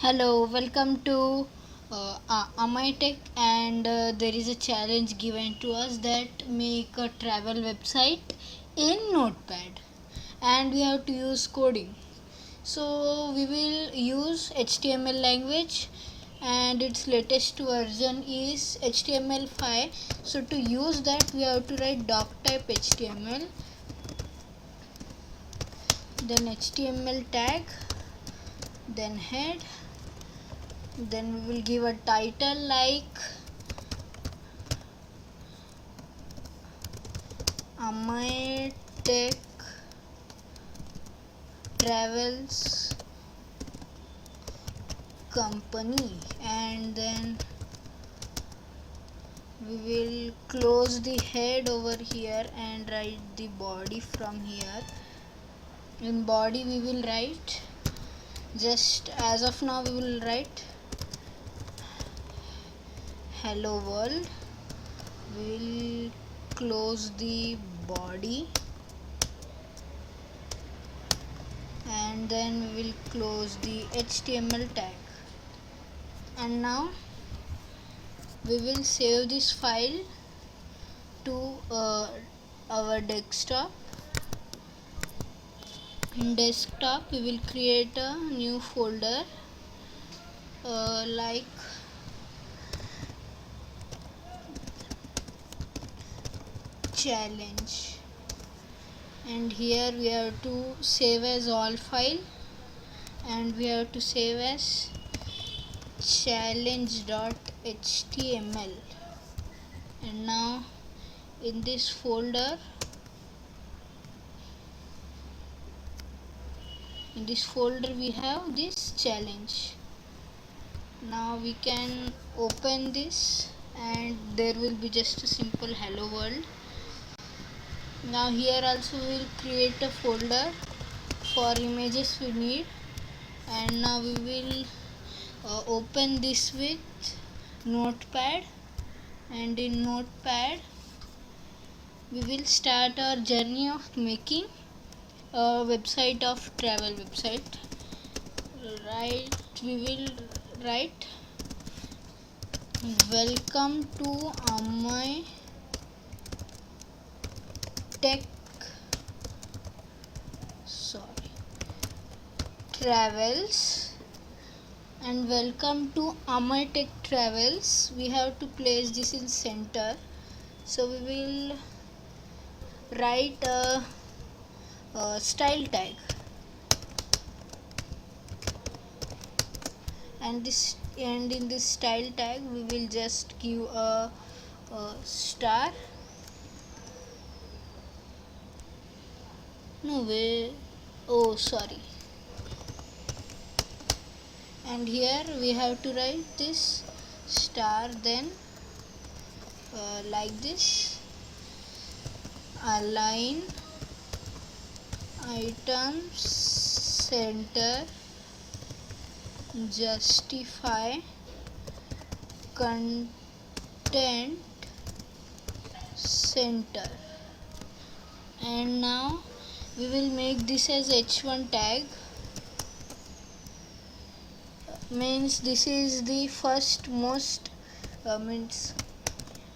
Hello, welcome to Amey and there is a challenge given to us that make a travel website in NotePad and we have to use coding. So we will use HTML language and its latest version is HTML5. So to use that we have to write doc type HTML, then HTML tag, then head, then we will give a title like Amey Travels Company, and then we will close the head over here and write the body from here. In body we will write, just as of now we will write hello world. We will close the body and then we will close the HTML tag. And now we will save this file to our desktop. In desktop we will create a new folder like challenge, and here we have to save as all file and we have to save as challenge.html. and now in this folder we have this challenge. Now we can open this and there will be just a simple hello world. Now here also we will create a folder for images we need, and now we will open this with NotePad, and in NotePad we will start our journey of making a website of travel website. We will write welcome to Amey Travels, and welcome to Amey Travels. We have to place this in center, so we will write a style tag, and in this style tag we will just give a star. No way, oh sorry. And here we have to write this star, then like this, align items center, justify content center. And now we will make this as h1 tag, means this is the first most means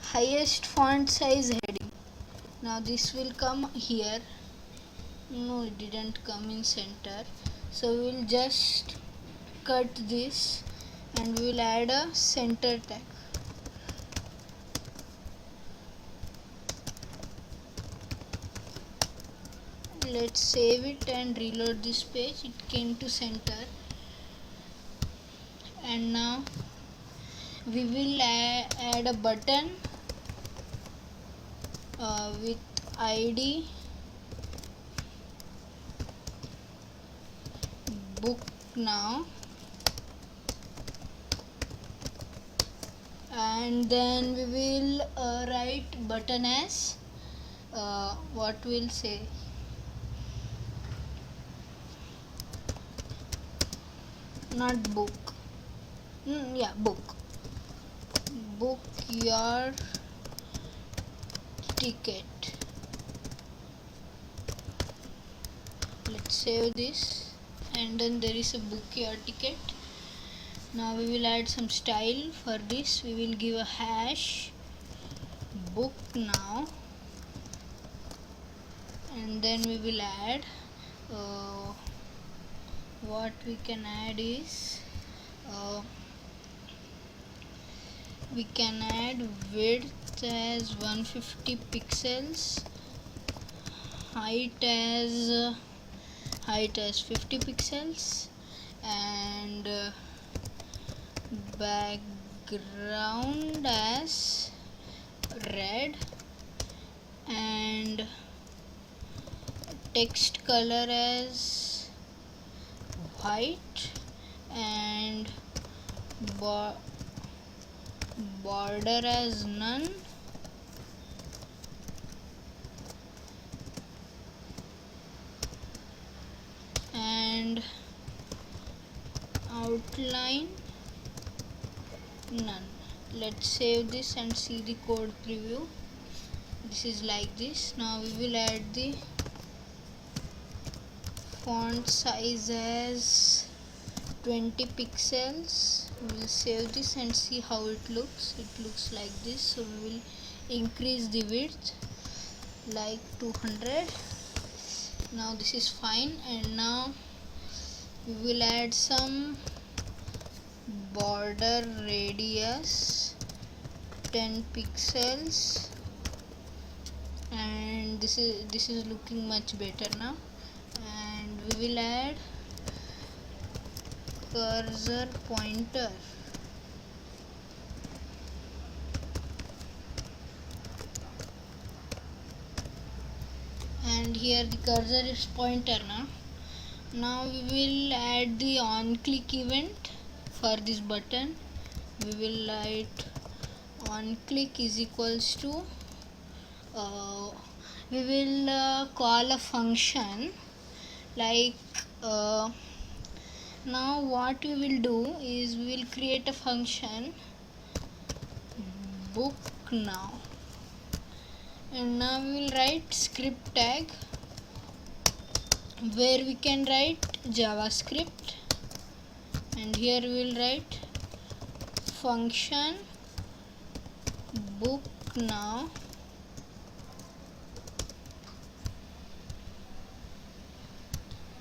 highest font size heading. Now this will come here. No, it didn't come in center, so we will just cut this and we will add a center tag. Let's save it and reload this page. It came to center, and now we will add a button with ID book now, and then we will write button as what we'll say, not book, book your ticket. Let's save this, and then there is a book your ticket. Now we will add some style. For this we will give a hash book now, and then we will add what we can add is we can add width as 150 pixels, height as 50 pixels, and background as red, and text color as white, and border as none, and outline none. Let's save this and see the code preview. This is like this. Now we will add the font size as 20 pixels. We will save this and see how it looks. It looks like this. So we will increase the width like 200. Now this is fine, and now we will add some border radius 10 pixels, and this is looking much better now. And we will add cursor pointer, and here the cursor is pointer now. Now we will add the on click event for this button. We will write on click is equals to we will call a function like now what we will do is we will create a function book now, and now we will write script tag where we can write JavaScript, and here we will write function book now,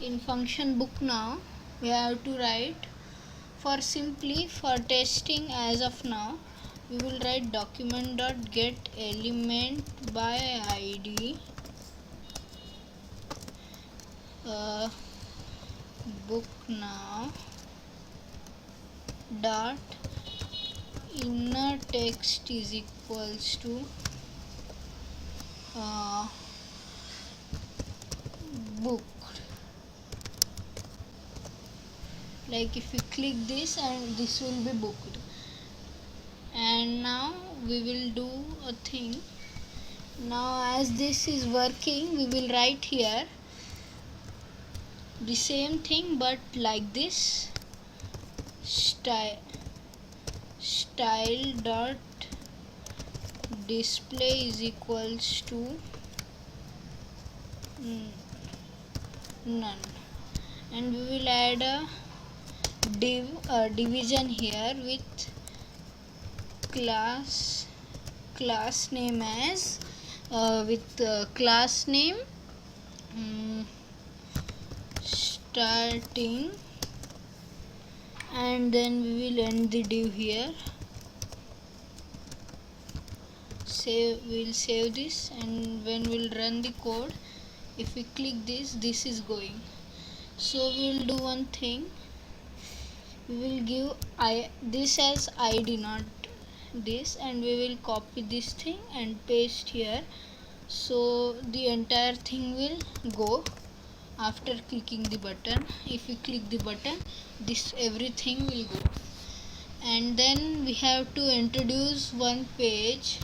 in function book now we have to write, for testing as of now, we will write document.get element by id book now dot inner text is equals to book. Like if you click this, and this will be booked. And now we will do a thing. Now as this is working, we will write here the same thing but like this, style dot display is equals to none, and we will add a division here with class name as class name starting, and then we will end the div here. We'll save this, and when we'll run the code, if we click this is going. So we'll do one thing, we will give this as id, not this, and we will copy this thing and paste here, so the entire thing will go after clicking the button. If we click the button, this everything will go. And then we have to introduce one page,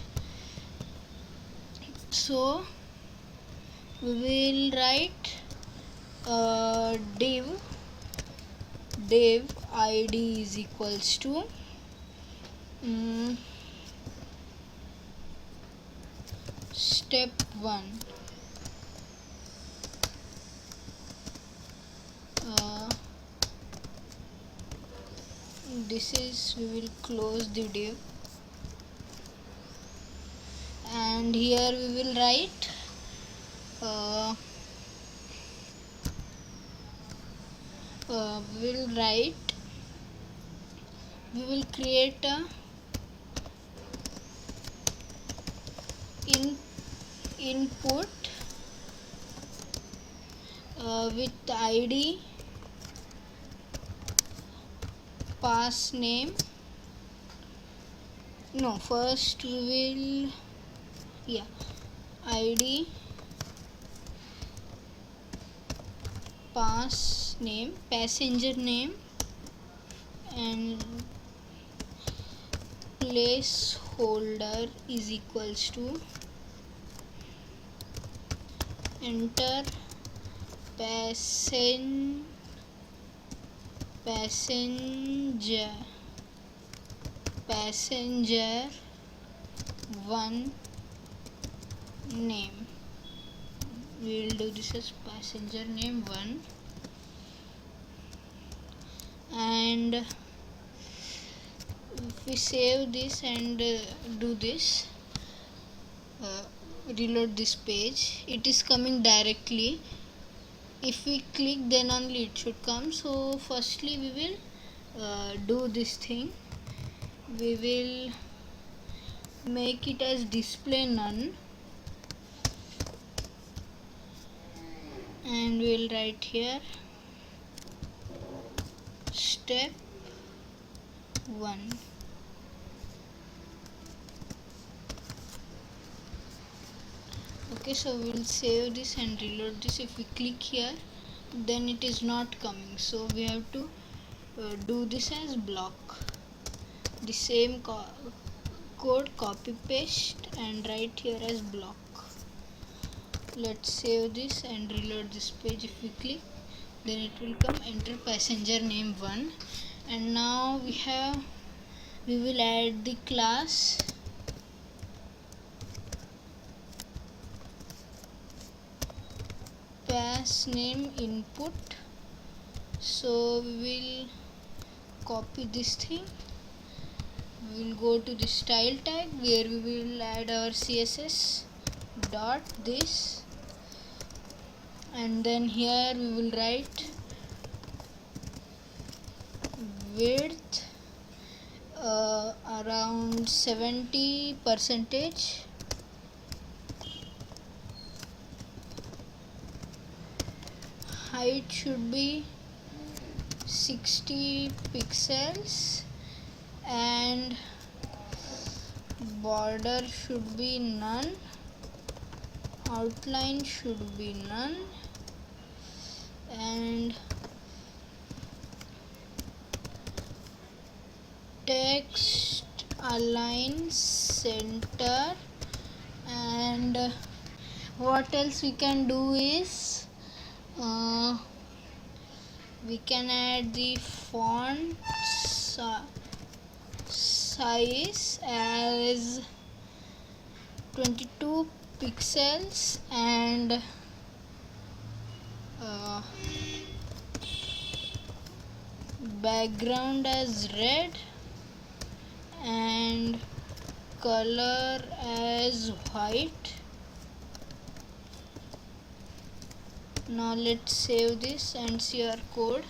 so we will write div id is equals to step 1 this is, we will close the div, and here we will write uh, we will write we will create a input with id, pass name. No, first we will, yeah, id, pass name, passenger name, and placeholder is equals to enter passenger one name. We will do this as passenger name 1, and if we save this and do this, reload this page, it is coming directly. If we click, then only it should come. So firstly we will do this thing. We will make it as display none, and we will write here step 1. Okay, so we will save this and reload this. If we click here, then it is not coming, so we have to do this as block. The same code copy paste and write here as block. Let's save this and reload this page. If we click, then it will come enter passenger name 1, and now we will add the class pass name input. So we will copy this thing, we will go to the style tag where we will add our css dot this, and then here we will write width around 70%, height should be 60 pixels, and border should be none, outline should be none, and text align center. And what else we can do is we can add the font size as 22 pixels, and background as red, and color as white. Now let's save this and see our code.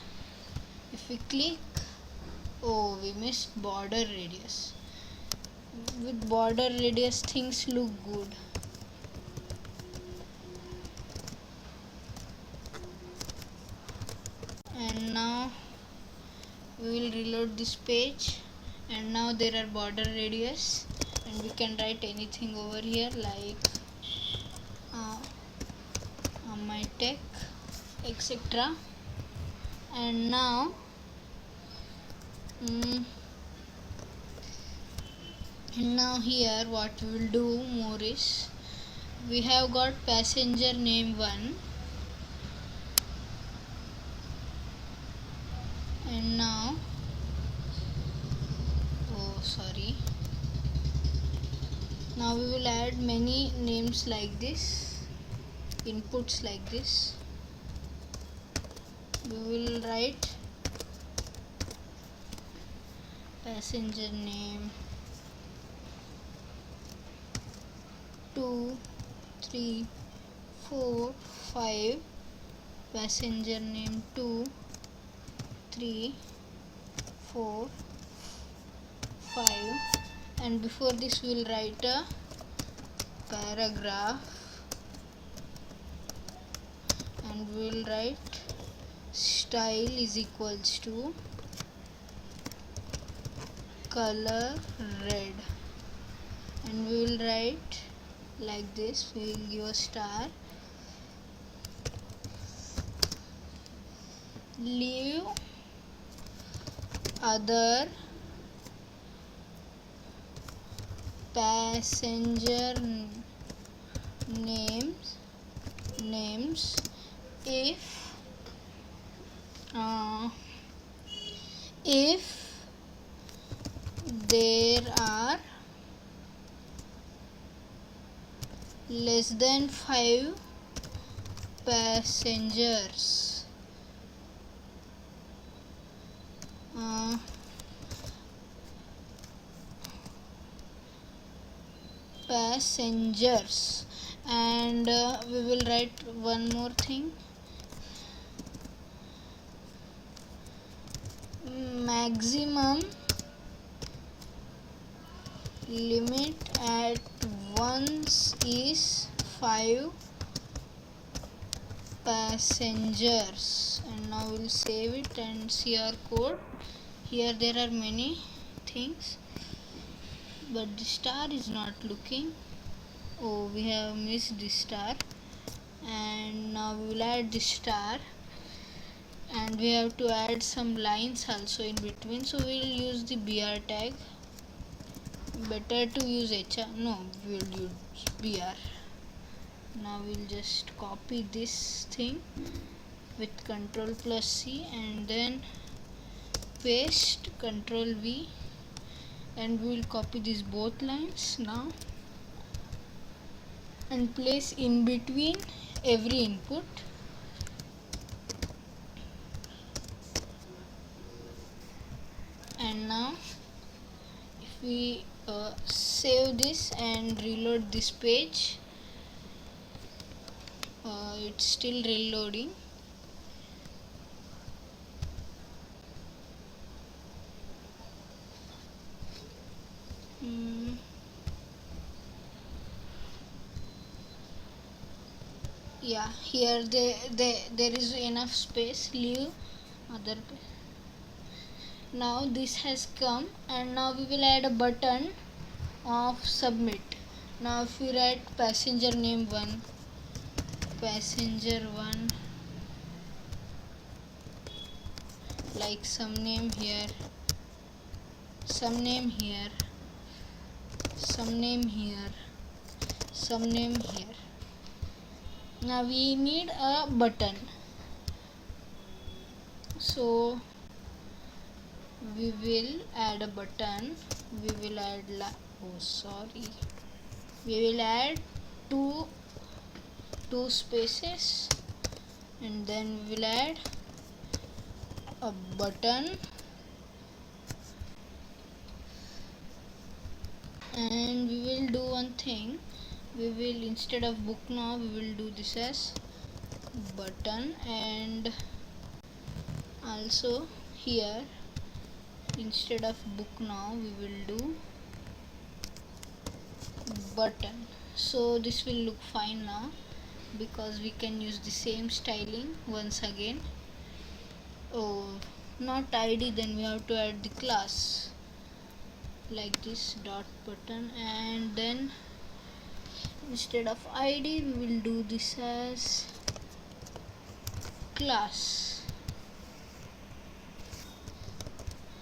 If we click, oh, we missed border radius. With border radius things look good. And now we will reload this page, and now there are border radius, and we can write anything over here like my tech, etc. And now here what we will do more is, we have got passenger name 1, and now now we will add many names like this, inputs like this. We will write passenger name 2 3 4 5, passenger name 2 3 4 5, and before this we'll write a paragraph and we'll write style is equals to color red, and we will write like this. We will give a star. Leave other passenger names if there are less than 5 passengers. And we will write one more thing. Maximum limit at once is 5 passengers. And now we'll save it and see our code. Here there are many things, but the star is not looking. Oh, we have missed the star. And now we will add the star, and we have to add some lines also in between, so we will use the br tag. Better to use hr. No, we will use br. Now we'll just copy this thing with Ctrl+C and then paste, Ctrl+V, and we will copy these both lines now and place in between every input. And now if we save this and reload this page, it's still reloading. Yeah, here there is enough space. Leave other. Now this has come, and now we will add a button of submit. Now if we write passenger name 1, passenger 1, like some name here, some name here, some name here, some name here. Now we need a button, so we will add a button. We will add we will add two spaces, and then we will add a button, and we will do one thing. We will, instead of book now, we will do this as button, and also here instead of book now we will do button. So this will look fine now because we can use the same styling once again. Oh, not id, then we have to add the class like this, dot button, and then instead of id we will do this as class.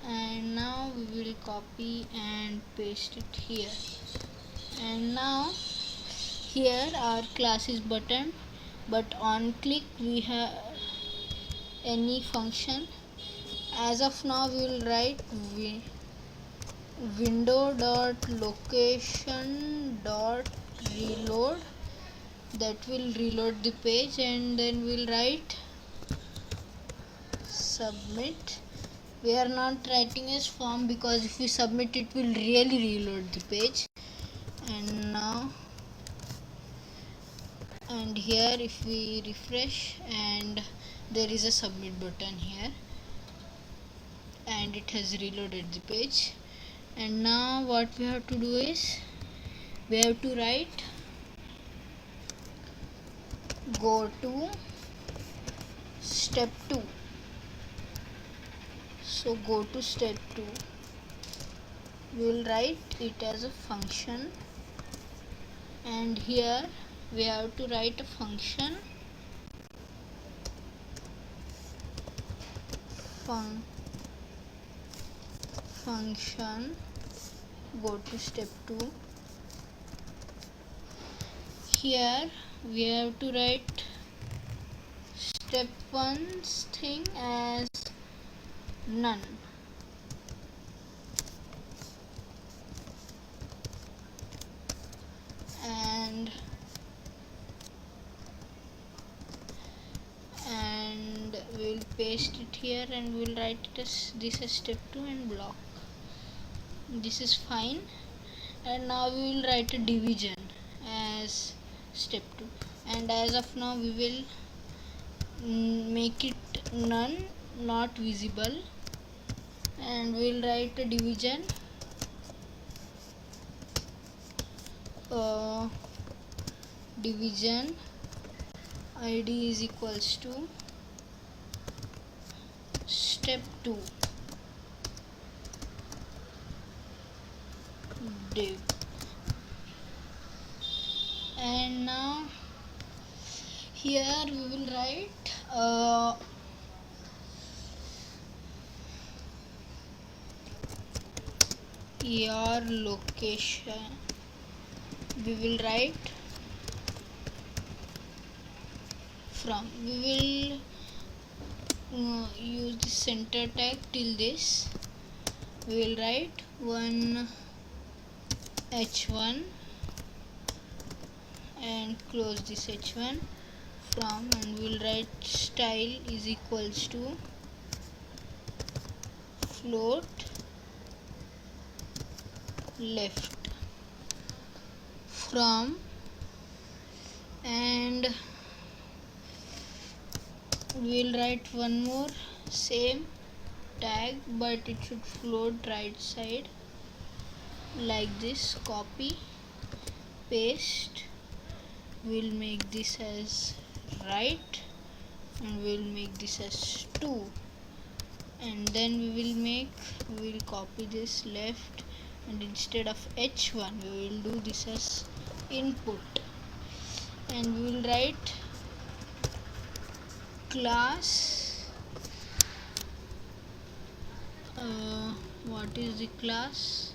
And now we will copy and paste it here, and now here our class is button, but on click we have any function. As of now we will write window.location.reload, that will reload the page, and then we'll write submit. We are not writing as form because if we submit it will really reload the page. And now, and here if we refresh, and there is a submit button here, and it has reloaded the page. And now what we have to do is we have to write go to step 2. So go to step 2, we will write it as a function, and here we have to write a function function go to step 2. Here we have to write step 1's thing as none, and we'll paste it here, and we'll write it as this as step 2 and block. This is fine. And now we will write a division as step 2, and as of now we will make it none, not visible, and we will write a division division id is equals to step 2 div. And now here we will write your location. We will write from. We will use the center tag till this. We will write one h1 and close this h1 from, and we will write style is equals to float left from, and we will write one more same tag, but it should float right side like this. Copy, paste, we'll make this as right, and we'll make this as 2, and then we will copy this left, and instead of h1 we will do this as input, and we will write class what is the class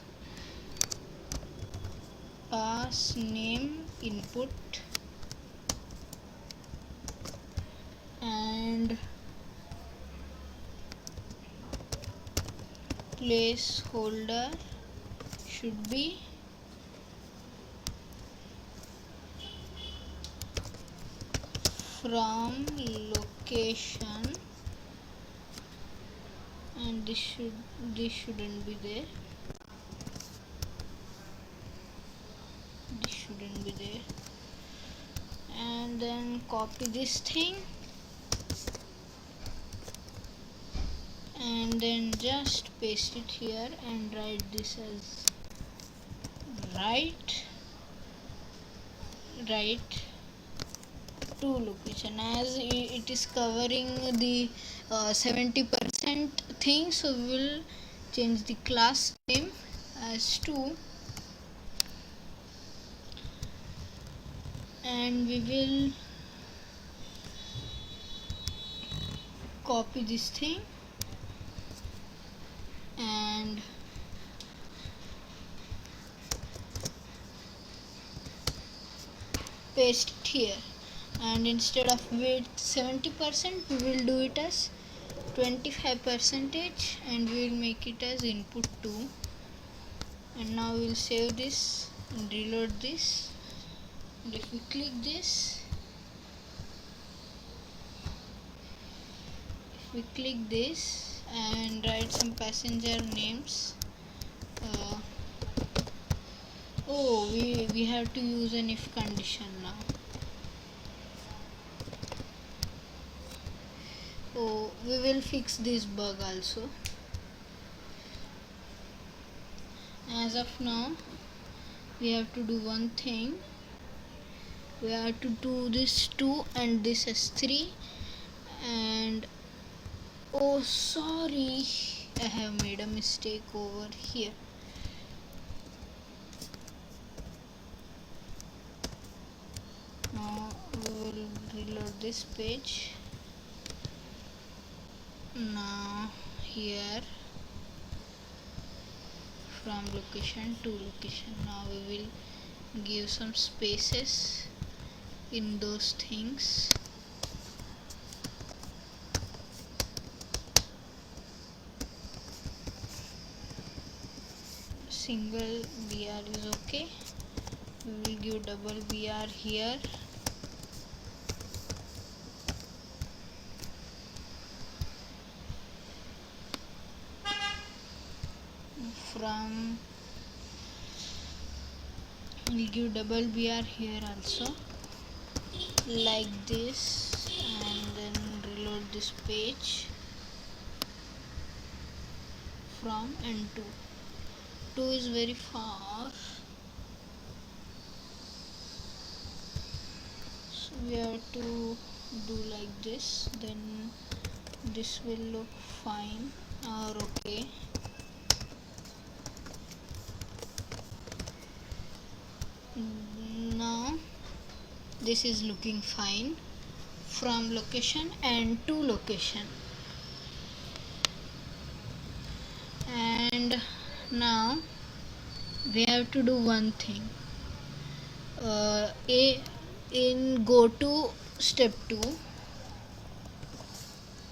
name input, and placeholder should be from location, and this shouldn't be there. This shouldn't be there. And then copy this thing, and then just paste it here and write this as right to location, as it is covering the 70% thing, so we will change the class name as 2, and we will copy this thing and paste it here, and instead of width 70% we will do it as 25%, and we will make it as input 2. And now we will save this and reload this, and if we click this, and write some passenger names. Oh, we have to use an if condition now. Oh, we will fix this bug also. As of now, we have to do one thing. We have to do this 2 and this as 3. And oh, sorry, I have made a mistake over here. Now we will reload this page. Now here, from location to location, now we will give some spaces in those things. Single BR is okay. We will give double BR here. From we give double BR here also, like this, and then reload this page from and to. 2 is very far, so we have to do like this, then this will look fine or okay. Now this is looking fine. From location and to location. And now we have to do one thing. In go to step 2,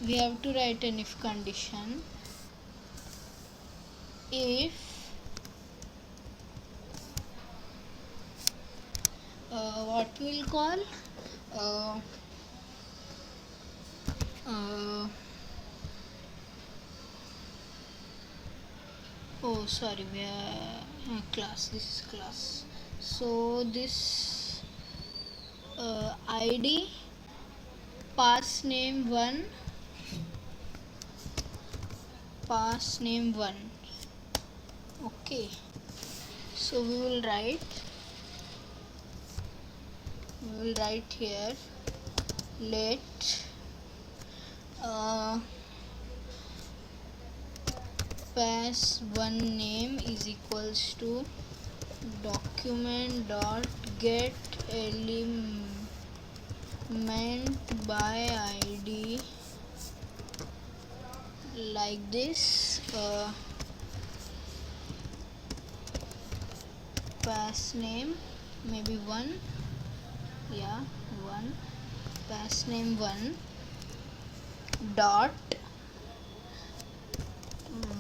we have to write an if condition. If what we will call oh sorry, we are class, this is class. So this id pass name 1, pass name 1. Okay, so we will write here, let pass 1 name is equals to document dot get element by id, like this. Pass name maybe 1, yeah, 1, pass name 1 dot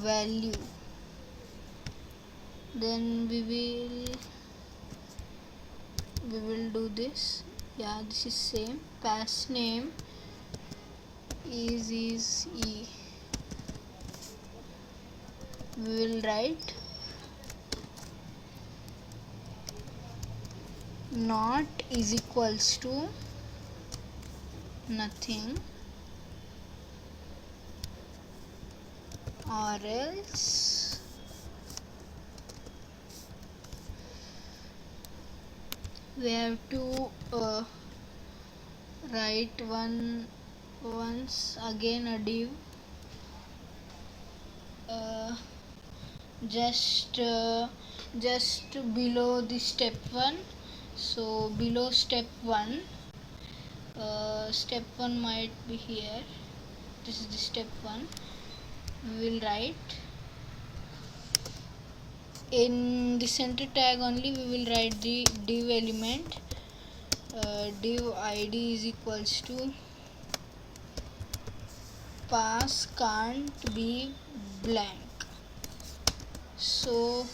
value. Then we will do this. Yeah, this is same. Pass name is e. We will write not is equals to nothing, or else we have to write once again a div just below the step 1. So below step 1, step 1 might be here. This is the step 1. We will write in the center tag only, we will write the div element, div id is equals to pass can't be blank. So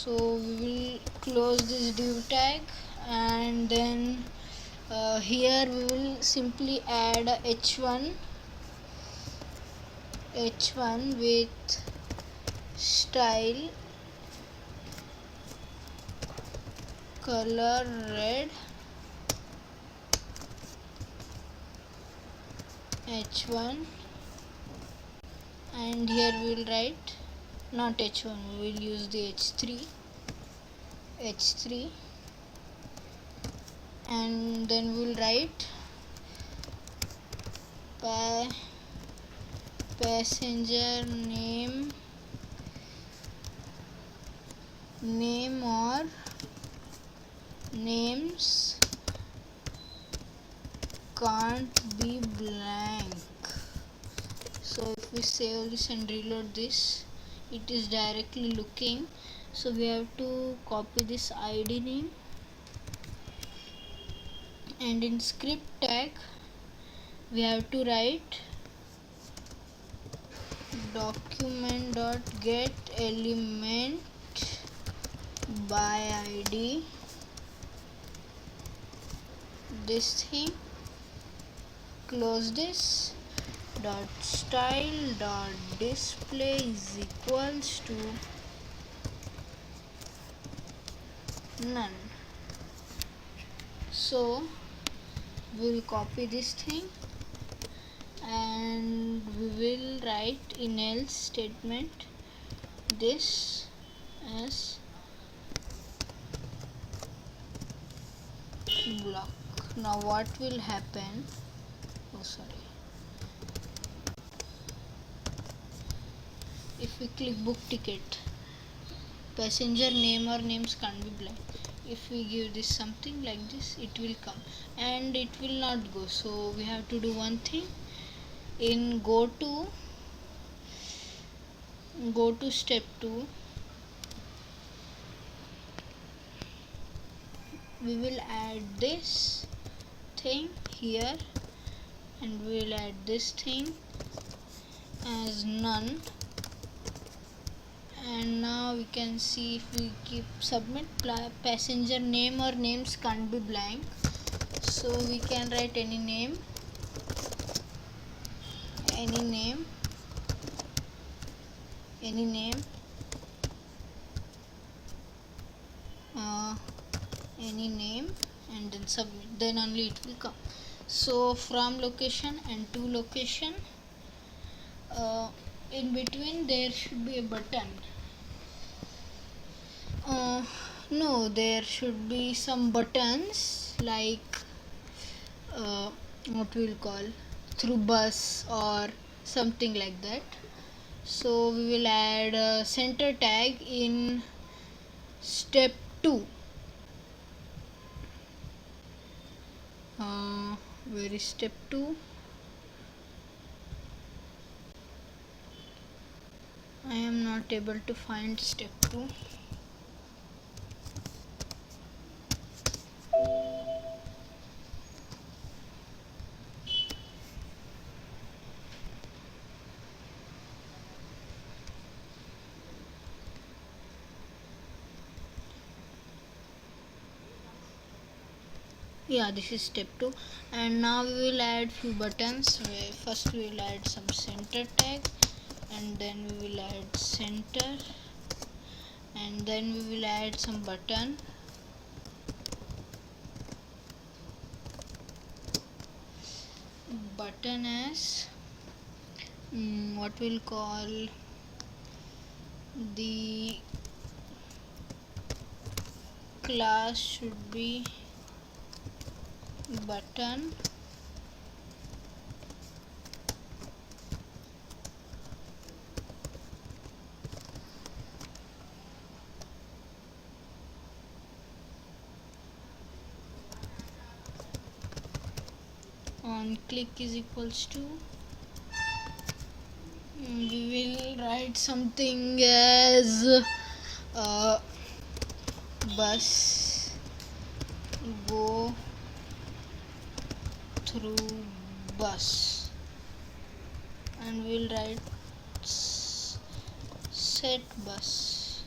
we will close this div tag, and then Here we will simply add h1 with style color red, h1, and here we will write not h1, we will use the h3, and then we will write passenger name or names can't be blank. So if we save this and reload this, it is directly looking. So we have to copy this id name, and in script tag we have to write document.get element by id, this thing, close this, dot style dot display is equals to none. So we will copy this thing and we will write in else statement this as block. Now what will happen? If we click book ticket, passenger name or names can't be blank. If we give this something like this, it will come and it will not go. So we have to do one thing. In go to step 2, we will add this thing here and we will add this thing as none. And now we can see if we keep submit passenger name or names can't be blank, so we can write any name, any name, and then submit, then only it will come. So from location and to location, in between there should be a button. No, there should be some buttons like what we will call through bus or something like that. So we will add a center tag in step 2. Where is step 2? I am not able to find step 2. Yeah, this is step 2, and now we will add few buttons. First we will add some center tag, and then we will add center, and then we will add some button, as what we'll call the class should be button, on click is equals to, we will write something as bus go through bus, and we will write set bus,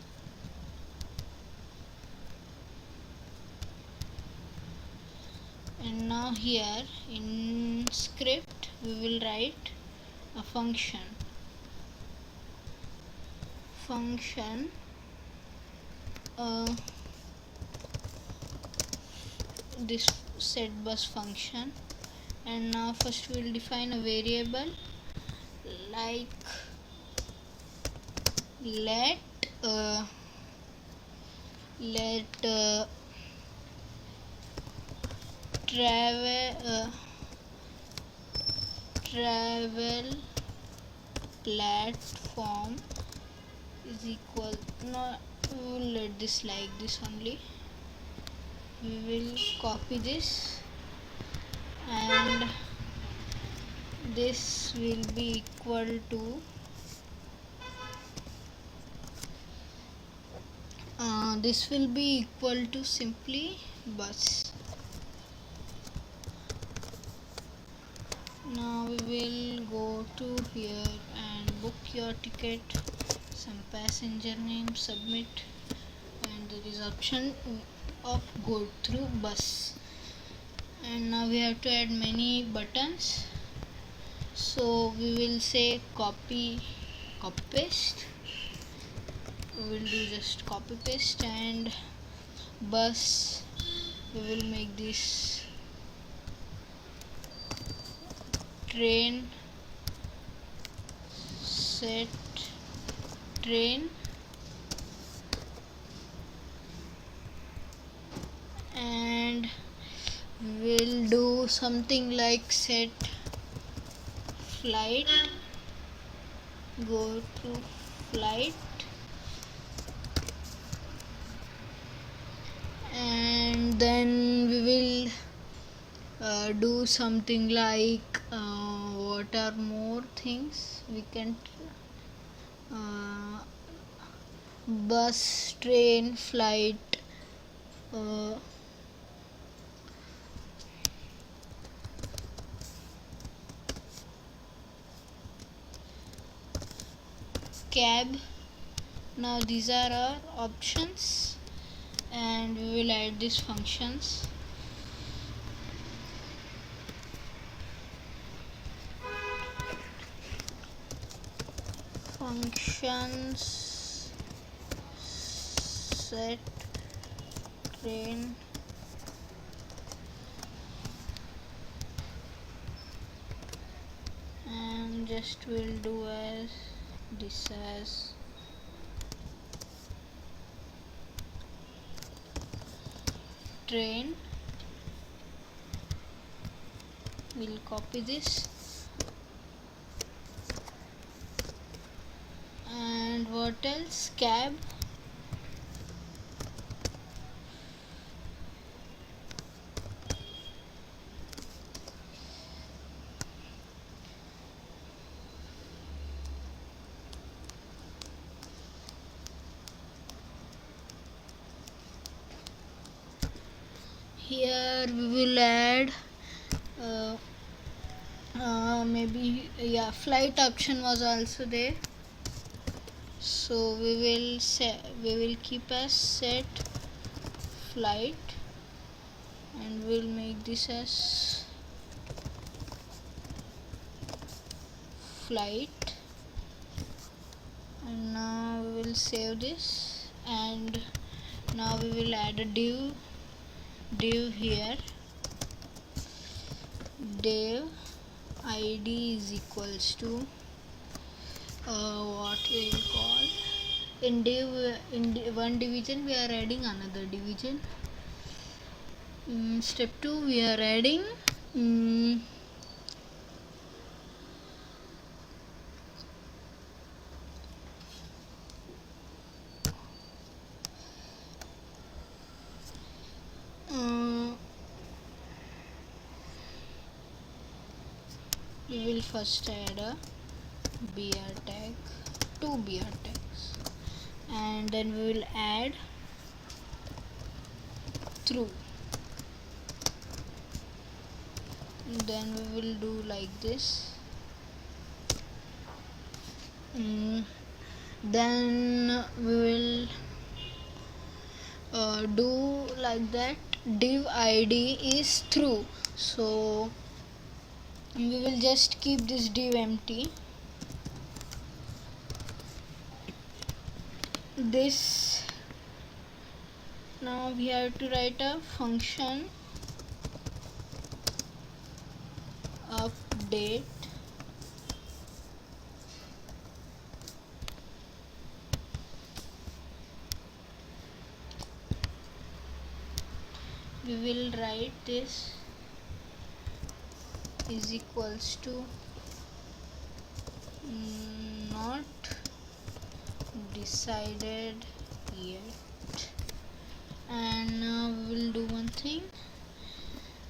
And now here in script we will write a function this set bus function. And now first we will define a variable like let travel platform is equal, no, we will let this like this only. We will copy this and this will be equal to simply bus. Now we will go to here and book your ticket, some passenger name, submit, and there is option of go through bus. And now we have to add many buttons, so we will say copy paste. We will do just copy paste, and bus we will make this train set train, and we'll do something like set flight, go to flight, and then we will do something like what are more things we can bus, train, flight, cab. Now these are our options, and we will add these functions. Functions set train and just will do as this as train. We'll copy this, and what else, cab. Here we will add maybe flight option was also there, so we will keep as set flight, and we'll make this as flight. And now we will save this, and now we will add a div here, div id is equals to what we will call in one division we are adding another division. Step 2 we are adding we will first add a br tag, 2 br tags, and then we will add through. Then we will do like this. Then we will do like that, div id is true, so we will just keep this div empty. This, now we have to write a function update we will write this is equals to not decided yet. And now we will do one thing.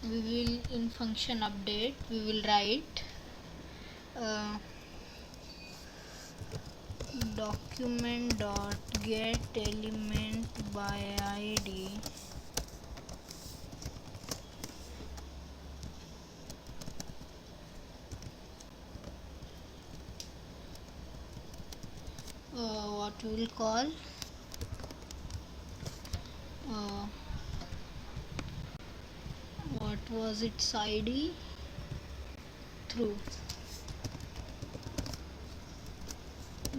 We will, in function update, we will write document dot get element by id what we will call what was its id, true,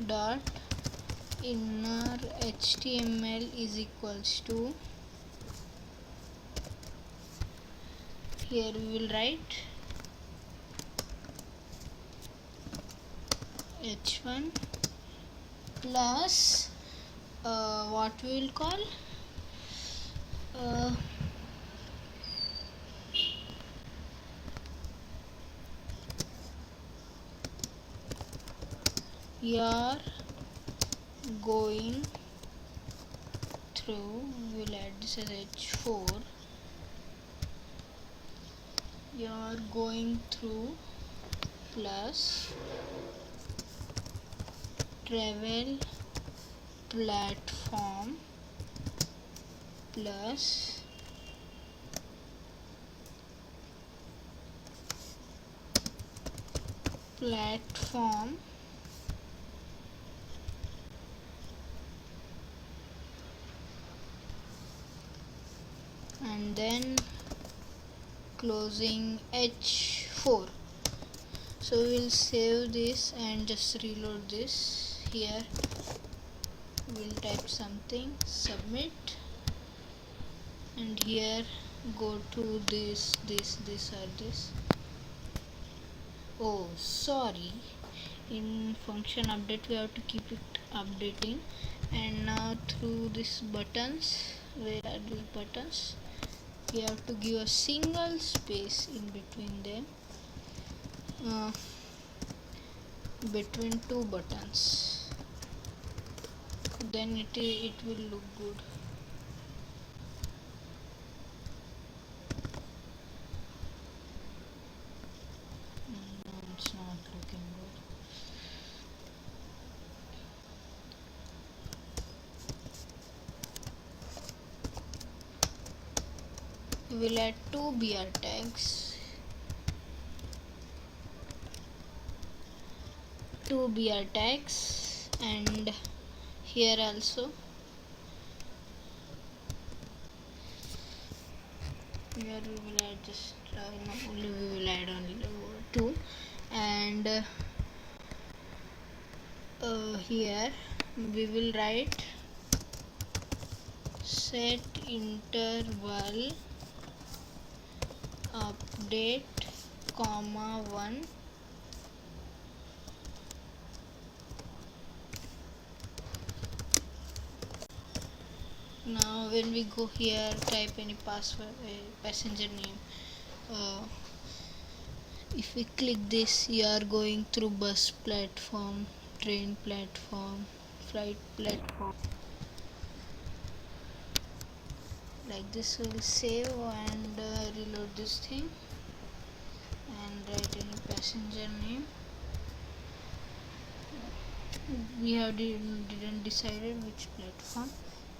dot inner html is equals to, here we will write h1 plus what we will call you are going through, we will add this as h4, you are going through plus travel platform plus platform and then closing h4. So we will save this and just reload this. Here we'll type something, submit, and here go to this or this. Oh sorry, in function update we have to keep it updating. And now through these buttons, where are these buttons, we have to give a single space in between them, between two buttons, then it will look good. No, it's not looking good. We will add two br tags, and here also here we will add just only we will add only two, and here we will write set interval update comma 1. Now when we go here, type any password, passenger name, if we click this, you are going through bus platform, train platform, flight platform, like this. We will save and reload this thing and write any passenger name. We have didn't decided which platform.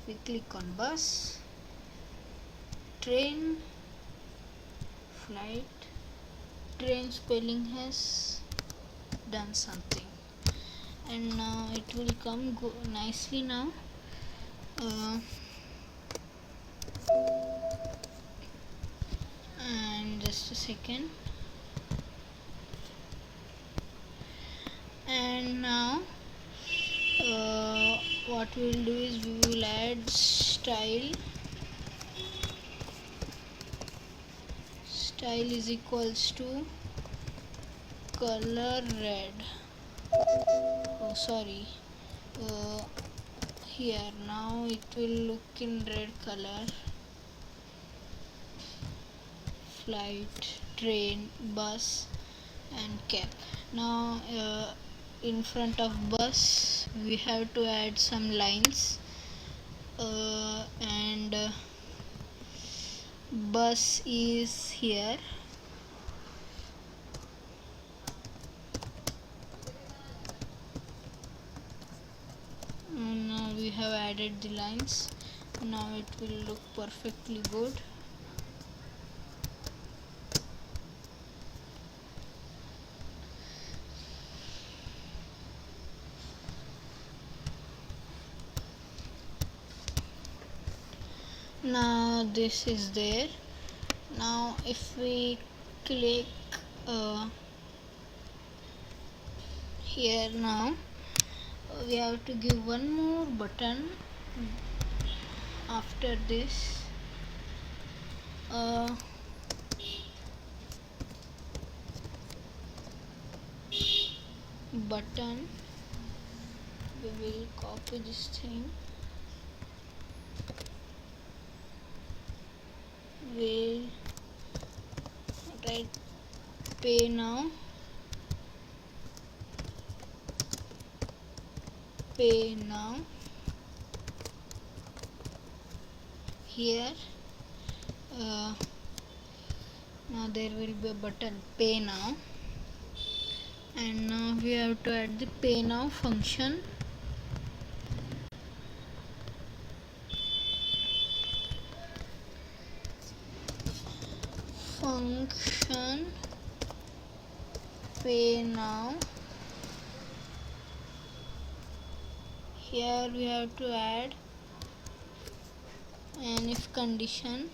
We click on bus, train, flight, train spelling has done something, and now it will come nicely now. and just a second. And now what we'll do is we will add style. Style is equals to color red. Oh sorry, uh, here now it will look in red color. Flight, train, bus and cap. Now in front of bus we have to add some lines, and bus is here. Now we have added the lines. Now it will look perfectly good. Now this is there. Now if we click here, now we have to give one more button after this. Button, we will copy this thing. We'll write pay now. Pay now. Here now there will be a button pay now, and now we have to add the pay now function. Function pay now. Here we have to add an if condition.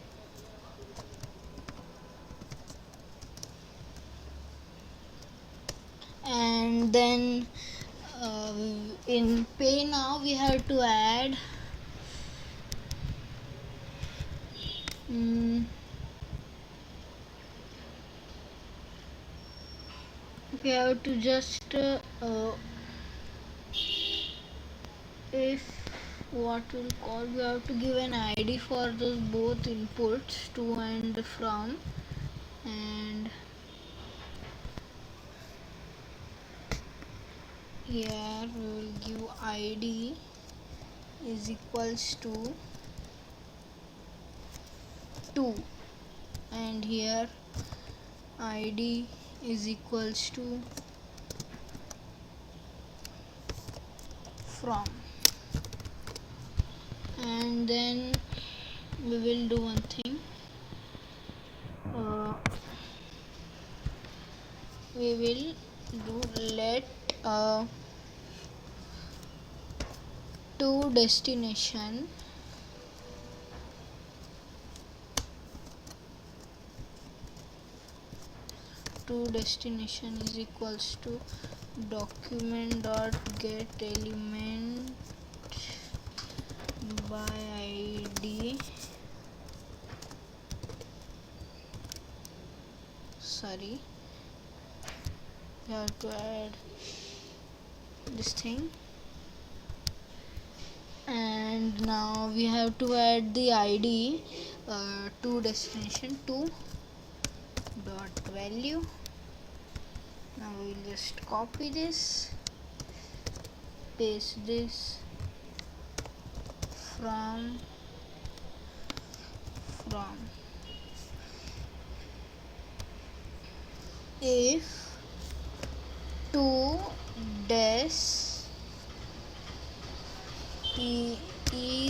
And then in pay now we have to add we have to just if what we'll call, we have to give an ID for those both inputs, to and from, and here we will give ID is equals to 2, and here ID is equals to from. And then we will do one thing, we will do let to destination is equals to document dot get element by ID. Sorry, we have to add this thing, and now we have to add the ID to destination to dot value. Now we will just copy this, paste this, from if to des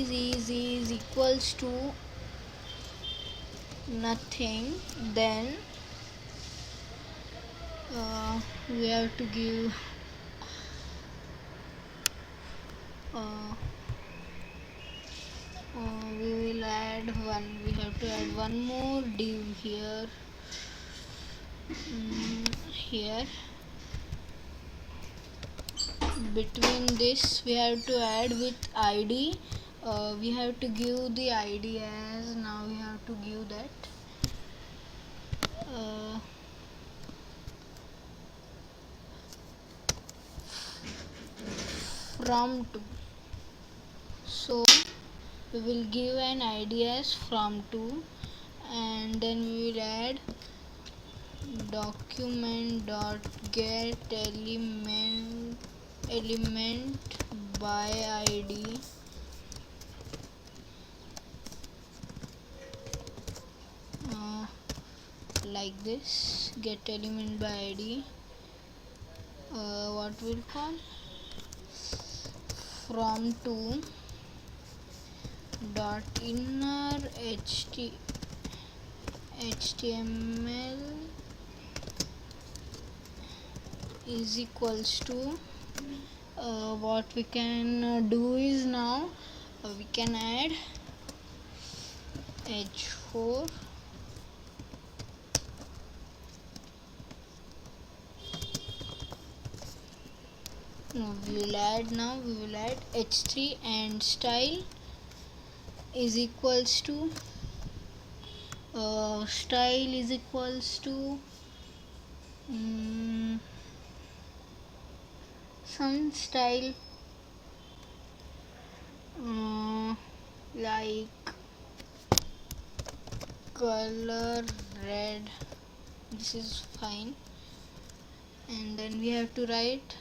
is equals to nothing, then we have to give we will add one. We have to add one more div here. Here between this we have to add with id. We have to give the id as, now we have to give that from to. So we will give an id as from to, and then we will add document dot get element by id, like this, get element by id. What we'll call from to dot inner html is equals to, what we can do is, now we can add h4, we will add h3, and style is equals to some style like color red. This is fine. And then we have to write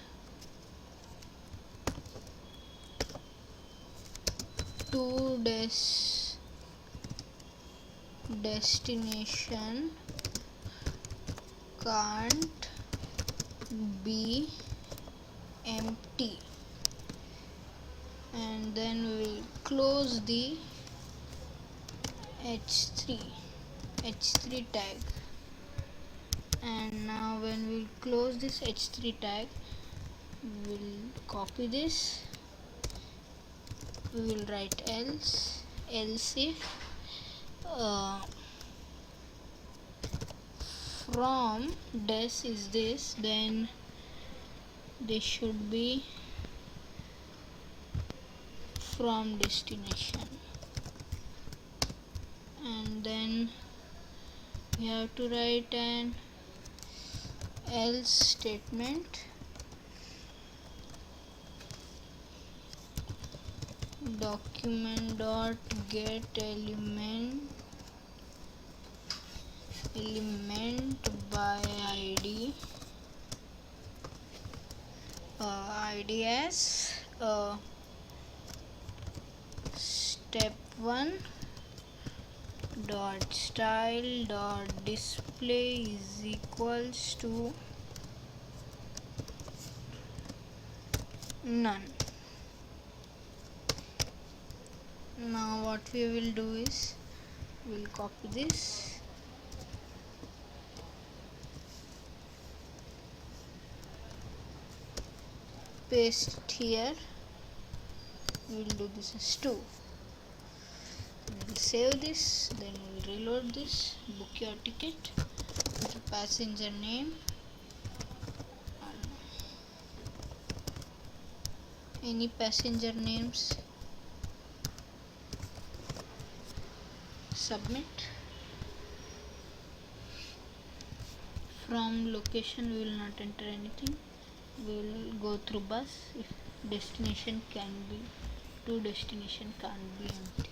to destination can't be empty, and then we will close the h3 tag. And now when we close this h3 tag, we will copy this, we will write else if from des is this, then this should be from destination. And then we have to write an else statement, document dot get element by id, id as step 1 dot style dot display is equals to none. Now what we will do is, we will copy this, paste it here, we will do this as 2. We will save this, then we will reload this, book your ticket, put a passenger name, any passenger names, submit. From location we will not enter anything, we will go through bus if destination can be, to destination can't be empty.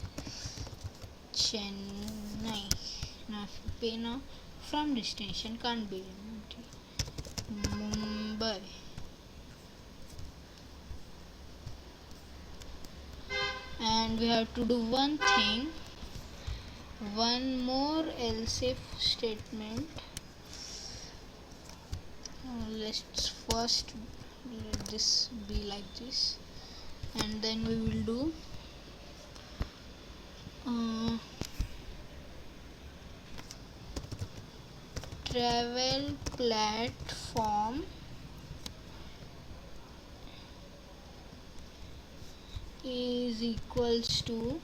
Chennai, now if you pay now, from destination can't be empty. Mumbai, and we have to do one thing, one more else if statement. Let's first let this be like this, and then we will do travel platform is equals to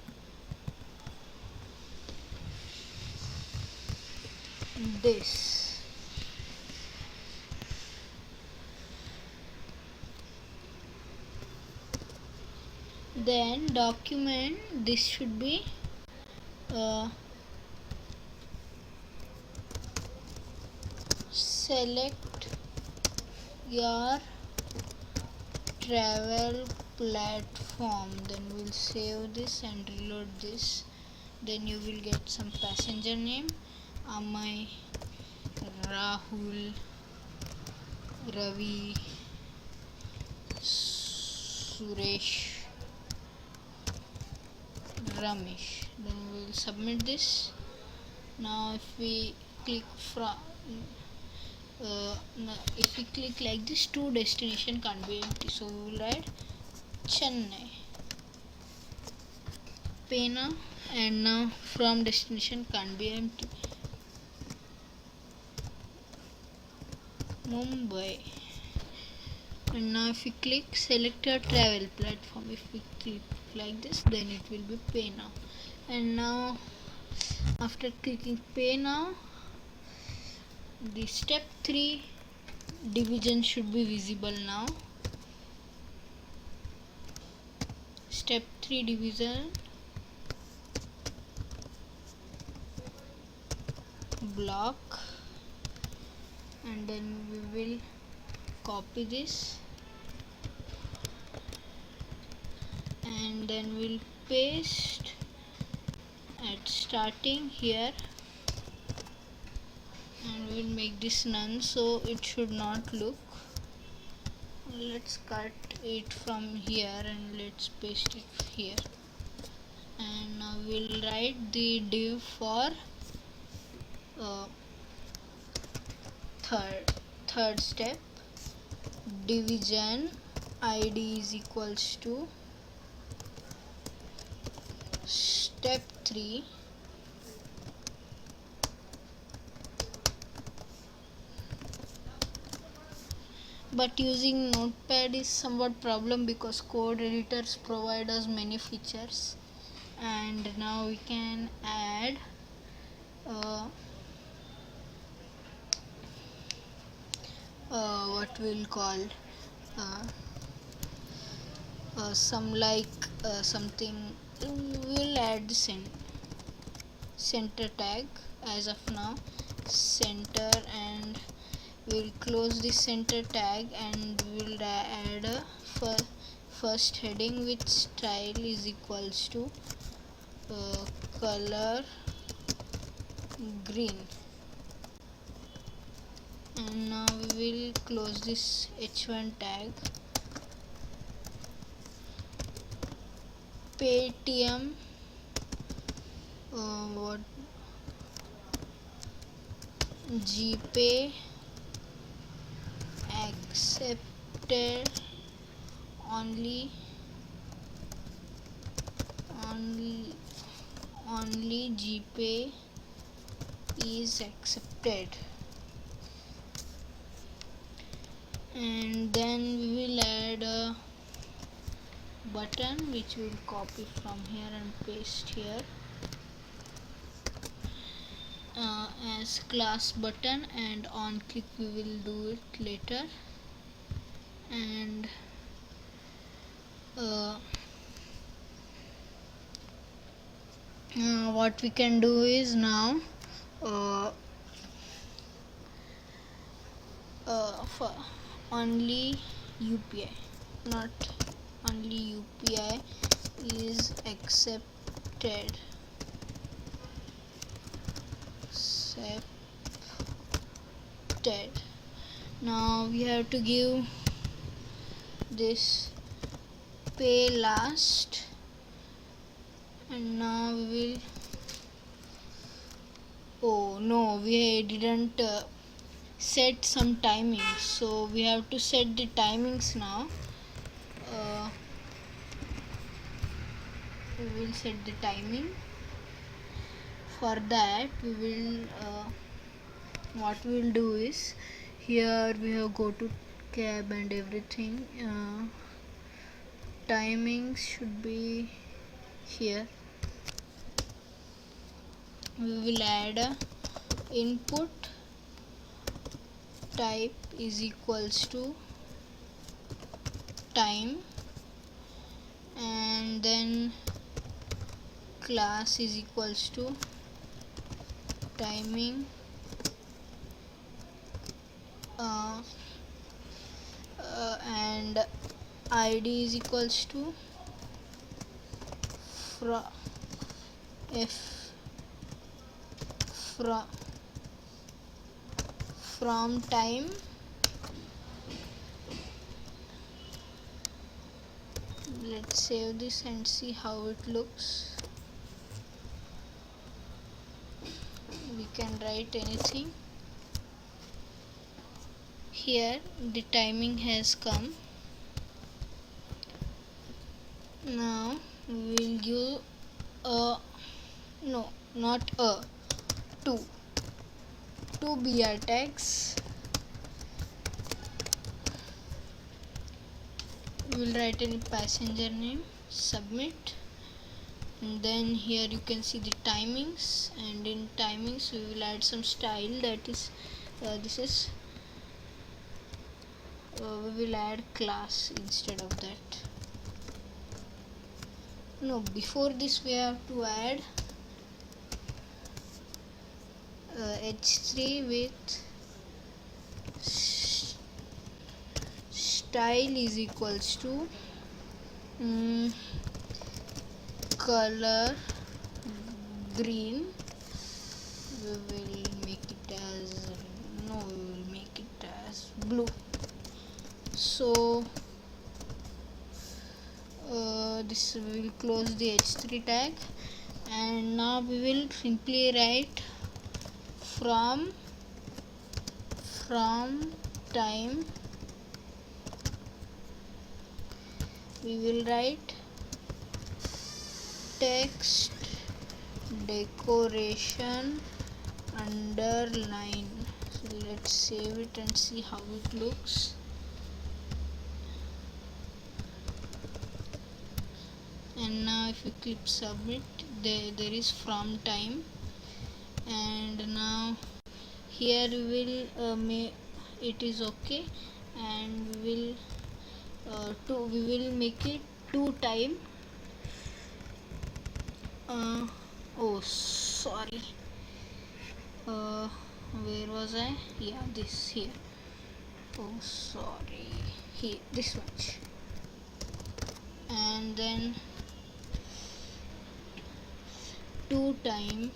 this. Then document, this should be select your travel platform. Then we'll save this and reload this. Then you will get some passenger name: Amey, Rahul, Ravi, Suresh, Ramesh. Then we will submit this. Now if we click from if we click like this, to destination can't be empty, so we will write Chennai, Pena, and now from destination can't be empty, Mumbai. And now if we click select your travel platform, if we click like this, then it will be pay now. And now after clicking pay now, the step 3 division should be visible now. Step 3 division block, and then we will copy this and then we'll paste at starting here, and we'll make this none, so it should not look. Let's cut it from here and let's paste it here. And now we'll write the div for third step. Division id is equals to step 3 but using Notepad is somewhat problem because code editors provide us many features. And now we can add what we'll call some like something. We'll add the center tag as of now, center, and we'll close the center tag and we'll add a first heading with style is equals to color green. And now we will close this h1 tag. Paytm what GPay accepted only GPay is accepted. And then we will add a button which we will copy from here and paste here as class button, and on click we will do it later. And what we can do is now for only UPI, not only UPI is accepted. Now we have to give this pay last, and now we will, oh no, we didn't set some timings, so we have to set the timings now. We will set the timing. For that we will what we will do is, here we have go to cab and everything, timings should be here. We will add input type is equals to time, and then class is equals to timing, and id is equals to f from time. Let's save this and see how it looks. We can write anything. Here the timing has come. Now we will give not two BR tags. We will write any passenger name, submit, and then here you can see the timings, and in timings we will add some style, that is we will add class instead of that. No, before this we have to add h3 with style is equals to color green. We will make it as blue. So this we will close the h3 tag, and now we will simply write from time. We will write text decoration underline. So let's save it and see how it looks. And now if you click submit, there is from time, and now here we will it is okay, and we will make it 2 time. Oh sorry, where was I? Yeah, this here. Oh sorry, here, this much. And then 2 time,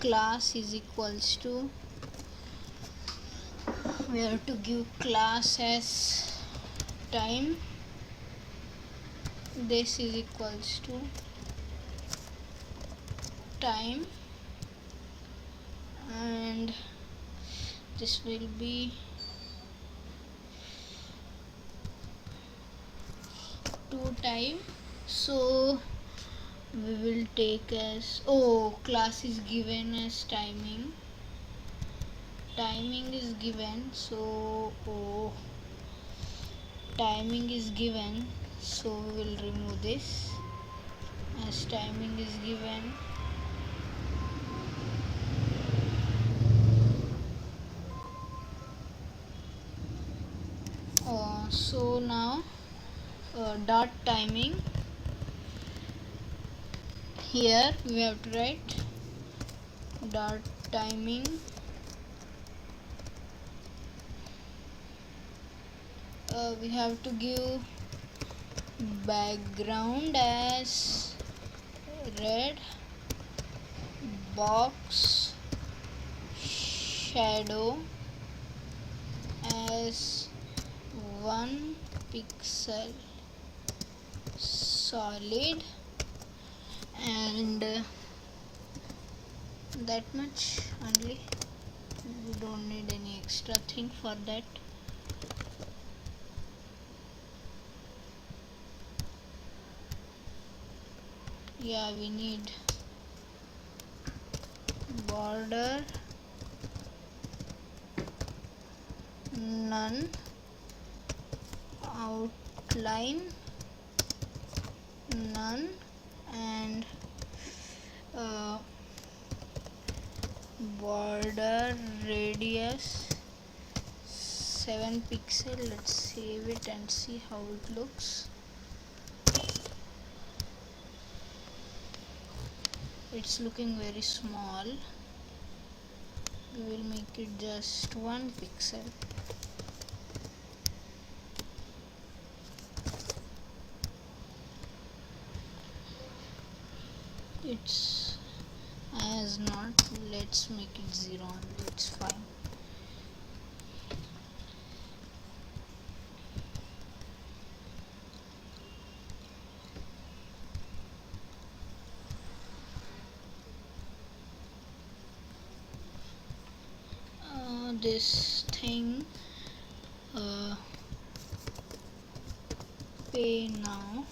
class is equals to, we have to give class as time. This is equals to time, and this will be 2 time. So we will take as, class is given as timing is given, so timing is given, so we will remove this as timing is given. So now dot timing, here we have to write dot timing we have to give background as red, box shadow as 1 pixel solid, and that much only. We don't need any extra thing for that. Yeah, we need border none, outline none, and uh, border radius 7 pixel. Let's save it and see how it looks. It's looking very small. We will make it just 1 pixel. It's as not. Let's make it 0 only. It's fine. This thing, pay now.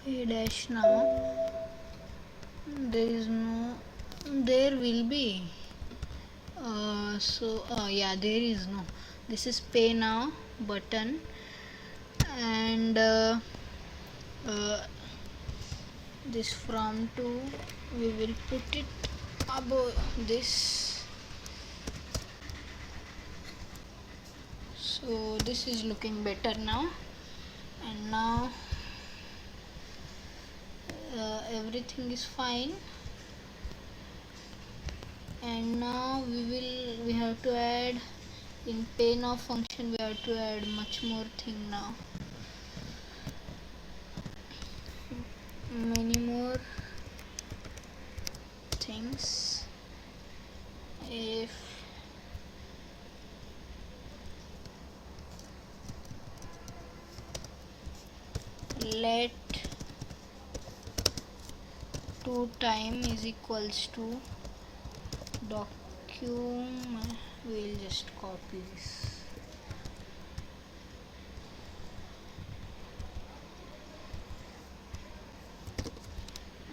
Pay dash now. There is no. There will be. Yeah, there is no. This is pay now button, and this from to, we will put it above this. So this is looking better now, and now everything is fine. And now we have to add in pay now function. We have to add much more thing now, many more things. If let to time is equals to document, we'll just copy this.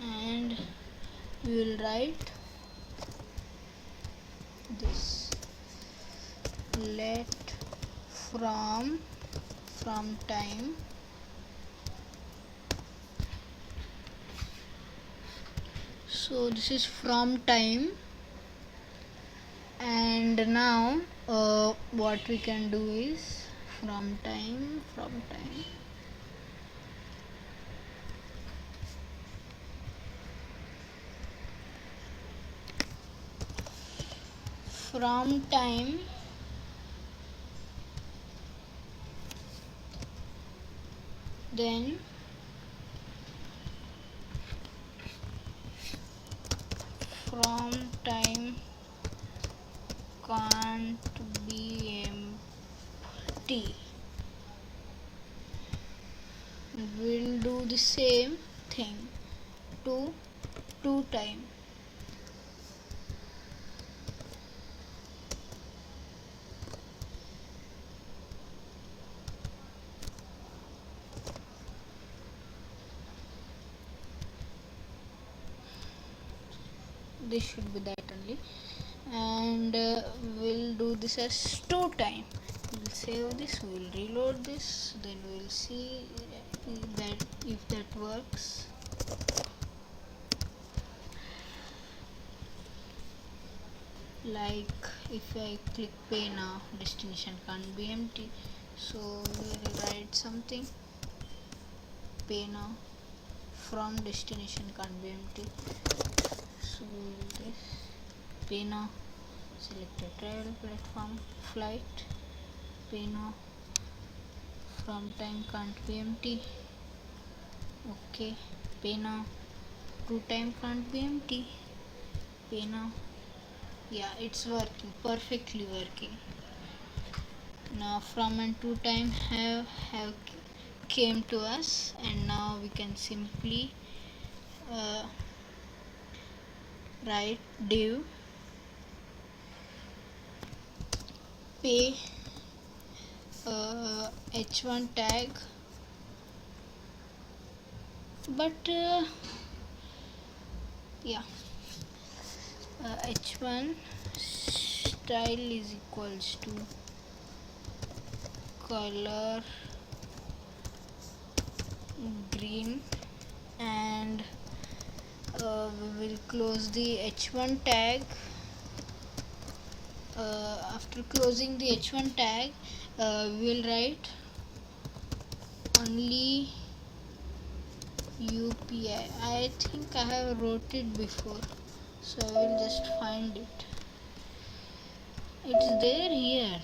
And we will write this, let from time so this is from time. And now what we can do is from time from time, then from time can't be empty. We'll do the same thing to time. This should be that only. And we'll do this as 2 time. We'll save this, we'll reload this, then we'll see that if that works. Like if I click pay now, destination can't be empty, so we'll write something, pay now from destination can't be empty. So this pay now, select a travel platform, flight, pay now from time can't be empty. Okay, pay now to time can't be empty. Pay now. Yeah, it's working, perfectly working. Now from and to time have came to us, and now we can simply write div pay h1 tag, but yeah, h1 style is equals to color green, and we will close the h1 tag. After closing the h1 tag, we will write only UPI. I think I have wrote it before, so I will just find it. It's there here.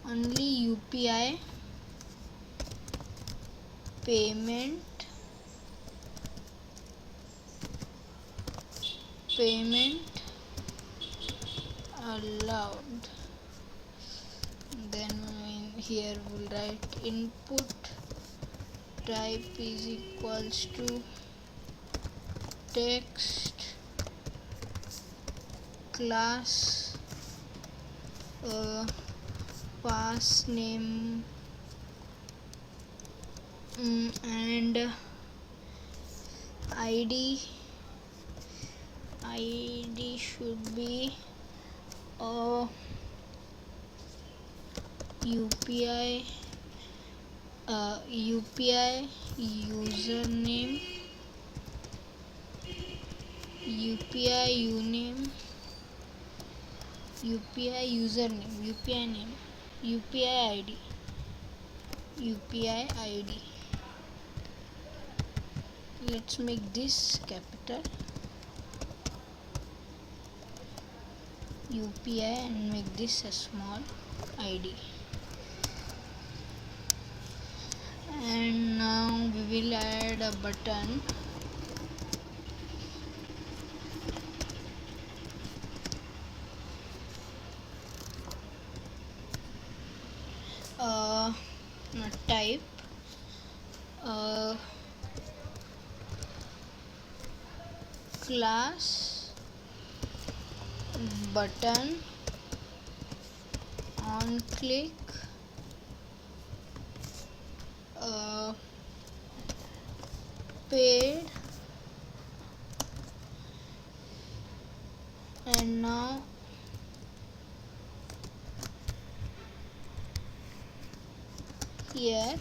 Only UPI payment allowed. Then here we'll write input type is equals to text, class, pass name, and ID should be UPI username, UPI ID. Let's make this capital UPI and make this a small ID. And now we will add a button. Type class button on click paid, and now here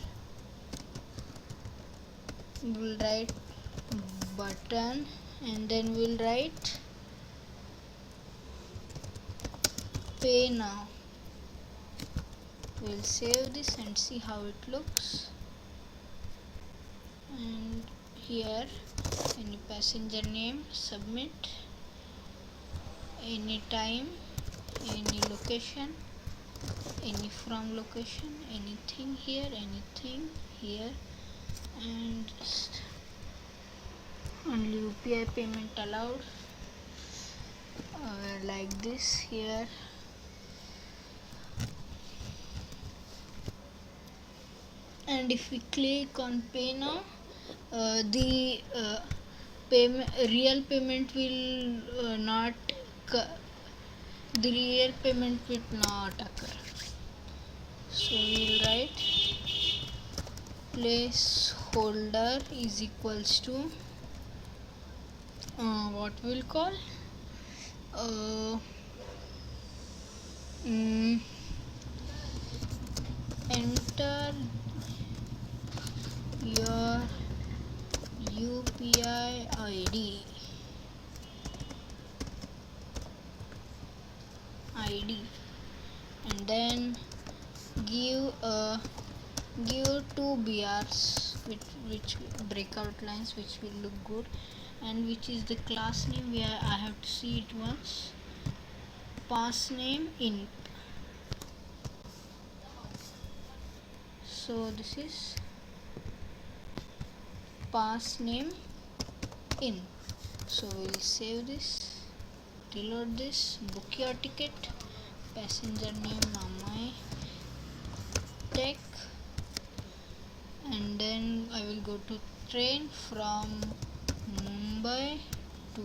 we'll write button, and then we'll write pay now. We'll save this and see how it looks. And here any passenger name, submit, any time, any location, any from location, anything here, and just only UPI payment allowed, like this here. And if we click on pay now, the real payment will not occur. So we will write placeholder is equals to what we'll call enter your UPI ID, and then give two BRs which breakout lines which will look good, and which is the class name. I have to see it once. Pass name in. So this is pass name in. So we'll save this, reload this, book your ticket, passenger name Amey, tech, and then I will go to train from Mumbai to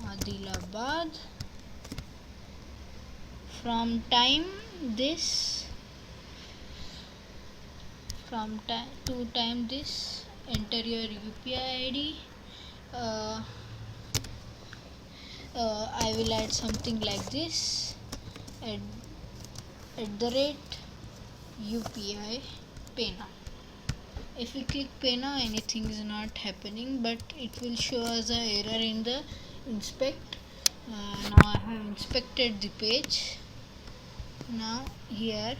Adilabad. From time this enter your UPI ID. I will add something like this, at the rate UPI pay now. If we click pay now, anything is not happening, but it will show us an error in the inspect. Now I have inspected the page. Now here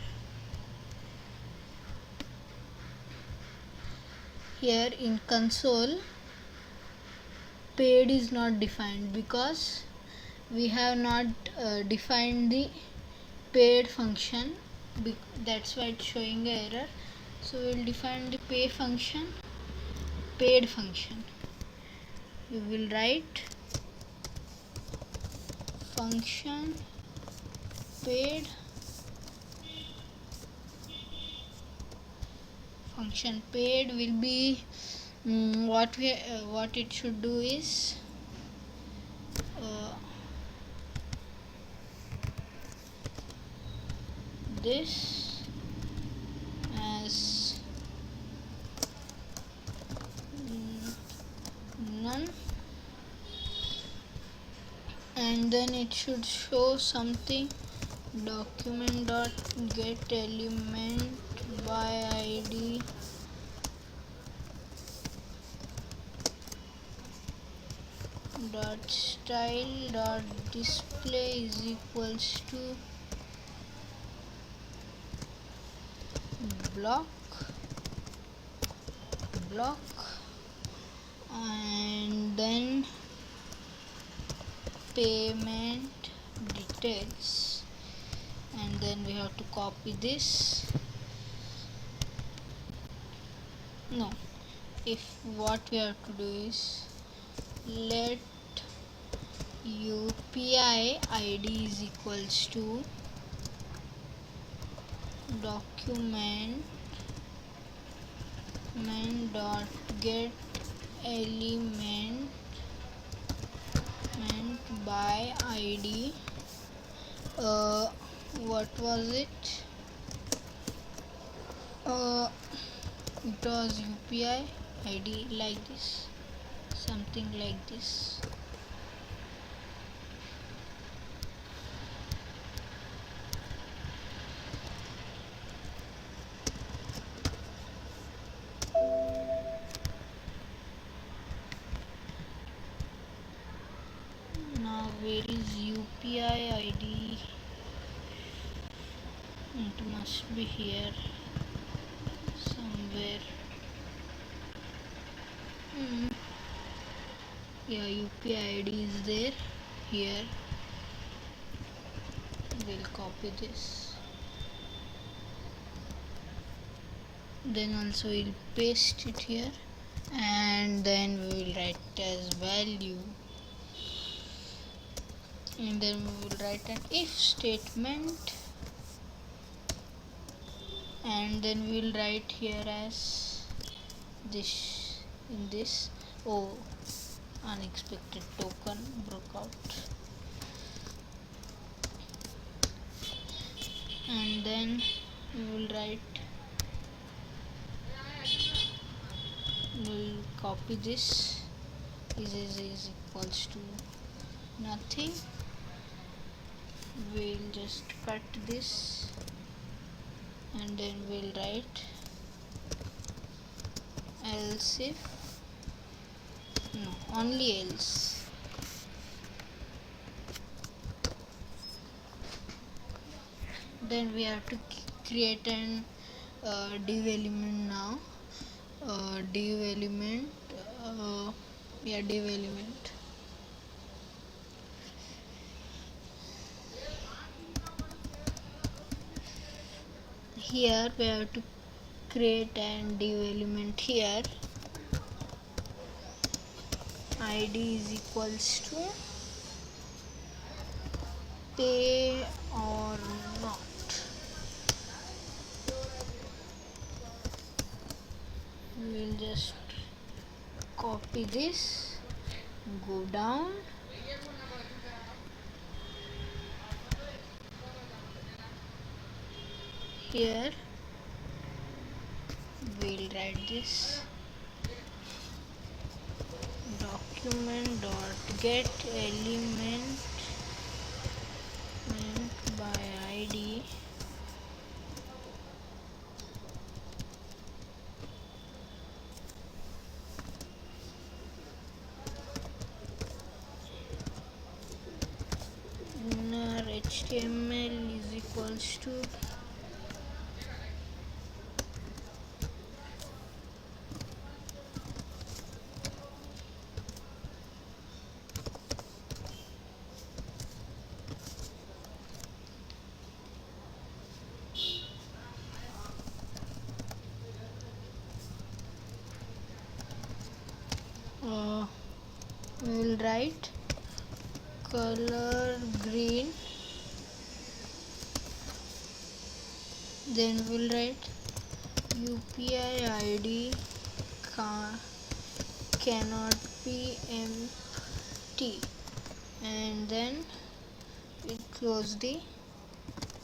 in console, paid is not defined because we have not defined the paid function. That's why it's showing an error. So we'll define the paid function. You will write function paid. Function paid will be what it should do is this as none, and then it should show something document dot get element by id dot style dot display is equals to block, and then payment details, and then we have to copy this. No, if what we have to do is let UPI ID is equals to document dot get element by ID. What was it? It was UPI ID like this, something like this. Now where is UPI ID? It must be here somewhere. Yeah, UPI ID is there. Here we'll copy this, then also we'll paste it here, and then we will write as value, and then we will write an if statement, and then we will write here as this. In this, oh, unexpected token broke out, and then we will write, we'll copy this, is equals to nothing. We'll just cut this, and then we'll write else if, no, only else. Then we have to create an div element now. Div element, div element. Here we have to create an div element here. ID is equals to pay or not. We'll just copy this, go down, here we'll write this document dot get element by id inner html is equals to we will write color green, then we will write UPI ID cannot be empty, and then we'll close the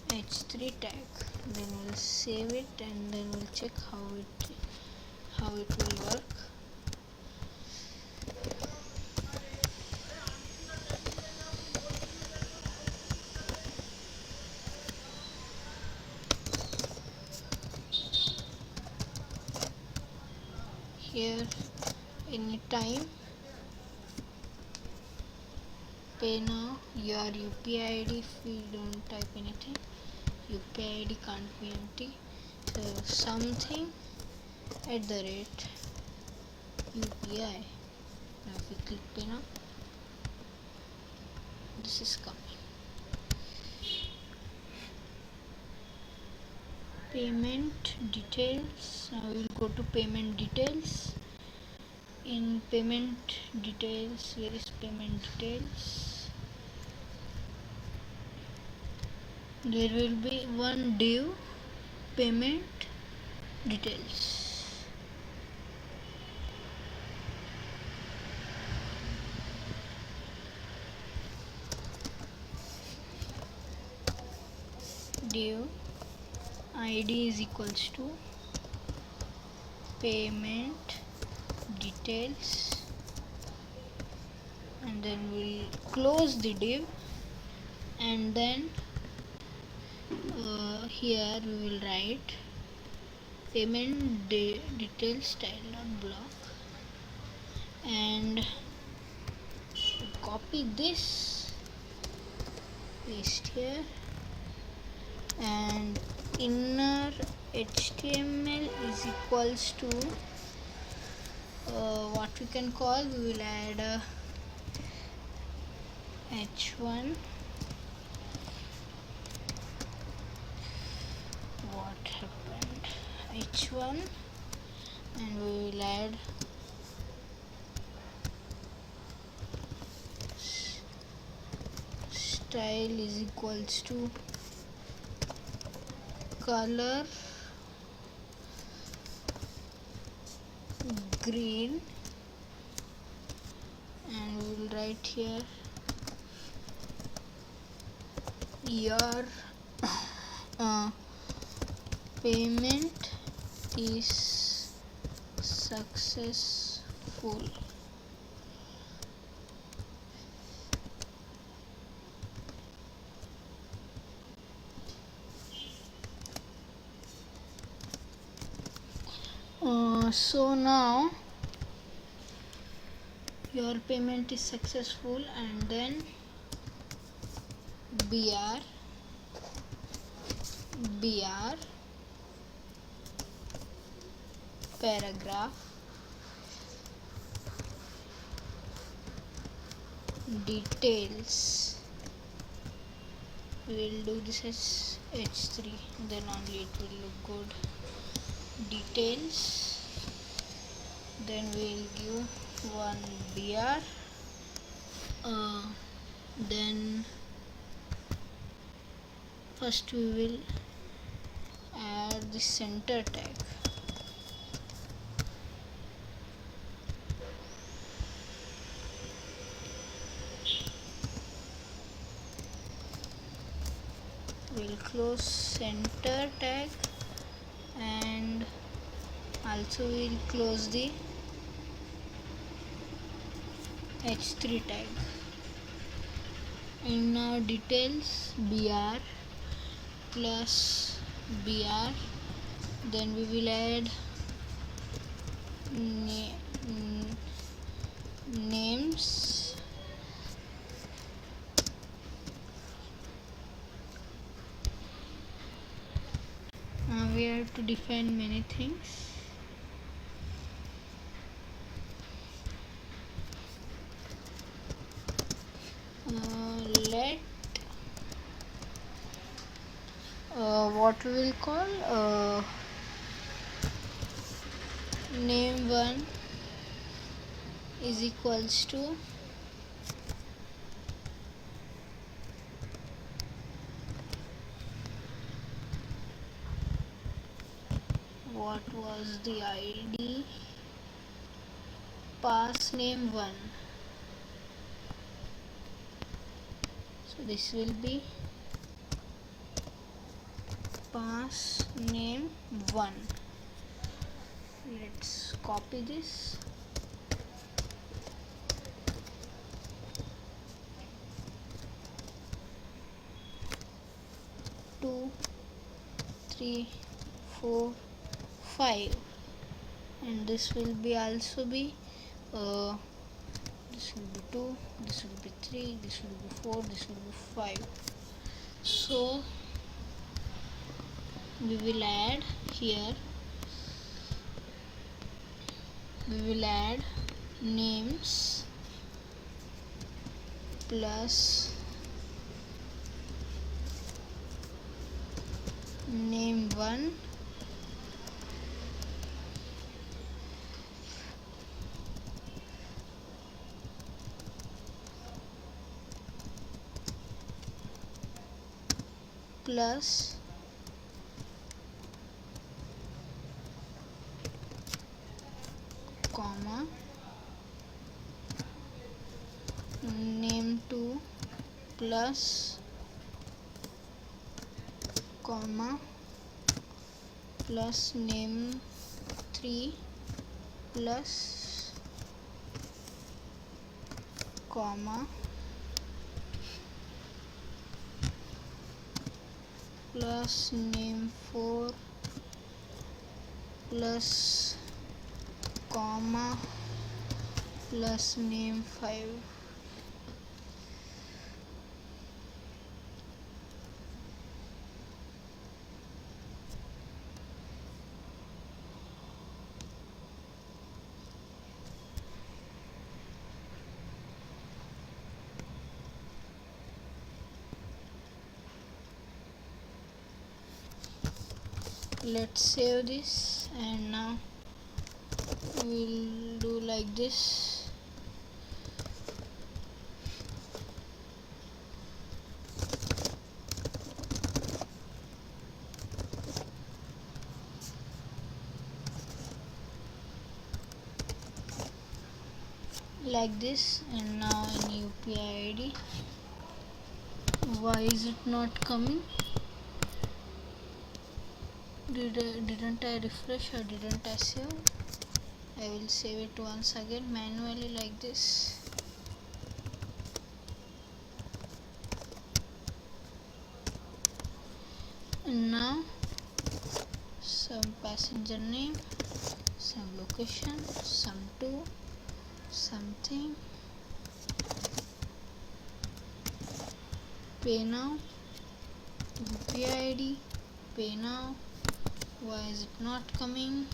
h3 tag, then we'll save it and then we'll check how it will work. Here anytime pay now your UPI ID, if we don't type anything UPI ID can't be empty, so something at the rate UPI. Now if we click pay now, this is coming. Payment details, now we will go to payment details. In payment details, where is payment details? There will be one div payment details. Div ID is equals to payment details, and then we'll close the div, and then here we will write payment details style dot block, and copy this, paste here, and inner HTML is equals to what we can call, we will add h1, what happened, h1, and we will add style is equals to color green, and we will write here your payment is successful. So now your payment is successful, and then br paragraph details, we will do this as h3, then only it will look good. Details, then we will give one br, then first we will add the center tag. We'll close center tag, and also we'll close the h3 tag. In now details br plus br, then we will add names, we have to define many things. Let what we will call name1 is equals to what was the id, pass name1. So this will be pass name1. Let's copy this. Two, 3, 4, 5, and this will be also be this will be 2, this will be 3, this will be 4, this will be 5. So we will add here, we will add names plus name1 plus comma name2 plus comma plus name3 plus comma plus name4 plus comma plus name5. Let's save this, and now we'll do like this. Like this, and now in UPI ID, why is it not coming? Didn't I refresh or didn't I save? I will save it once again manually like this. And now some passenger name, some location, some to, something, pay now, UPI ID, pay now. Why is it not coming?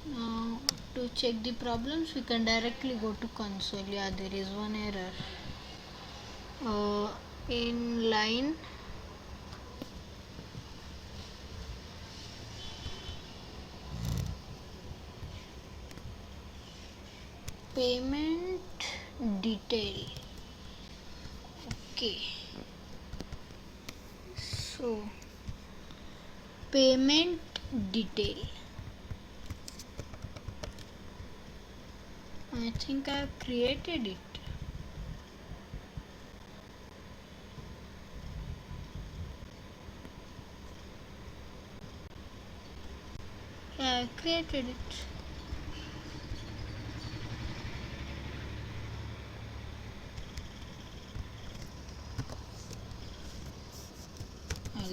Now to check the problems, we can directly go to console. Yeah, there is one error. In line payment detail. Okay, so payment detail, I think I have created it. Yeah, I created it.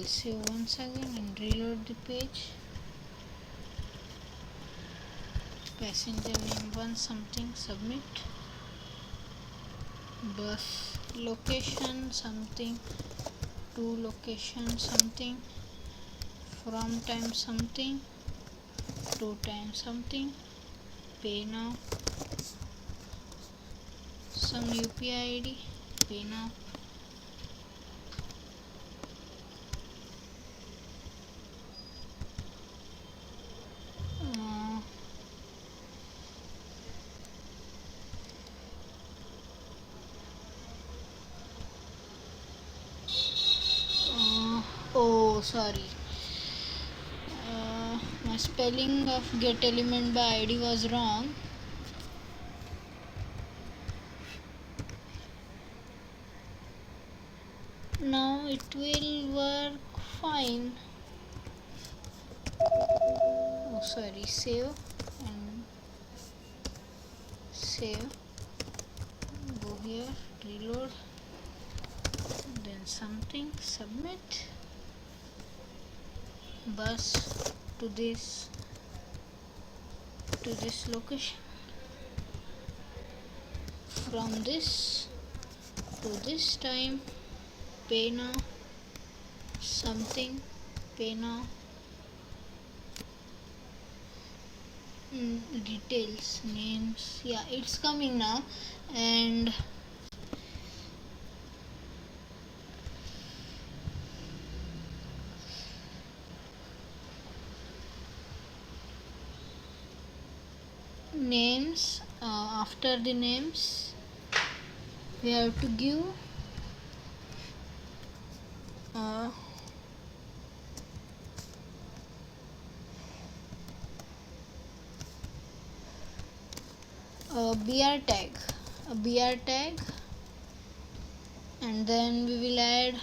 save once again and reload the page. Passenger name 1 something, submit. Bus location something, to location something, from time something, to time something, pay now, some UPI ID, pay now. Oh, sorry. My spelling of get element by ID was wrong. Now it will work fine. Oh, sorry. Save and save. Go here, reload, then something, submit. Bus to this location, from this to this time, pay now, something, pay now. Details, names, yeah, it's coming now. And names, after the names we have to give a BR tag, and then we will add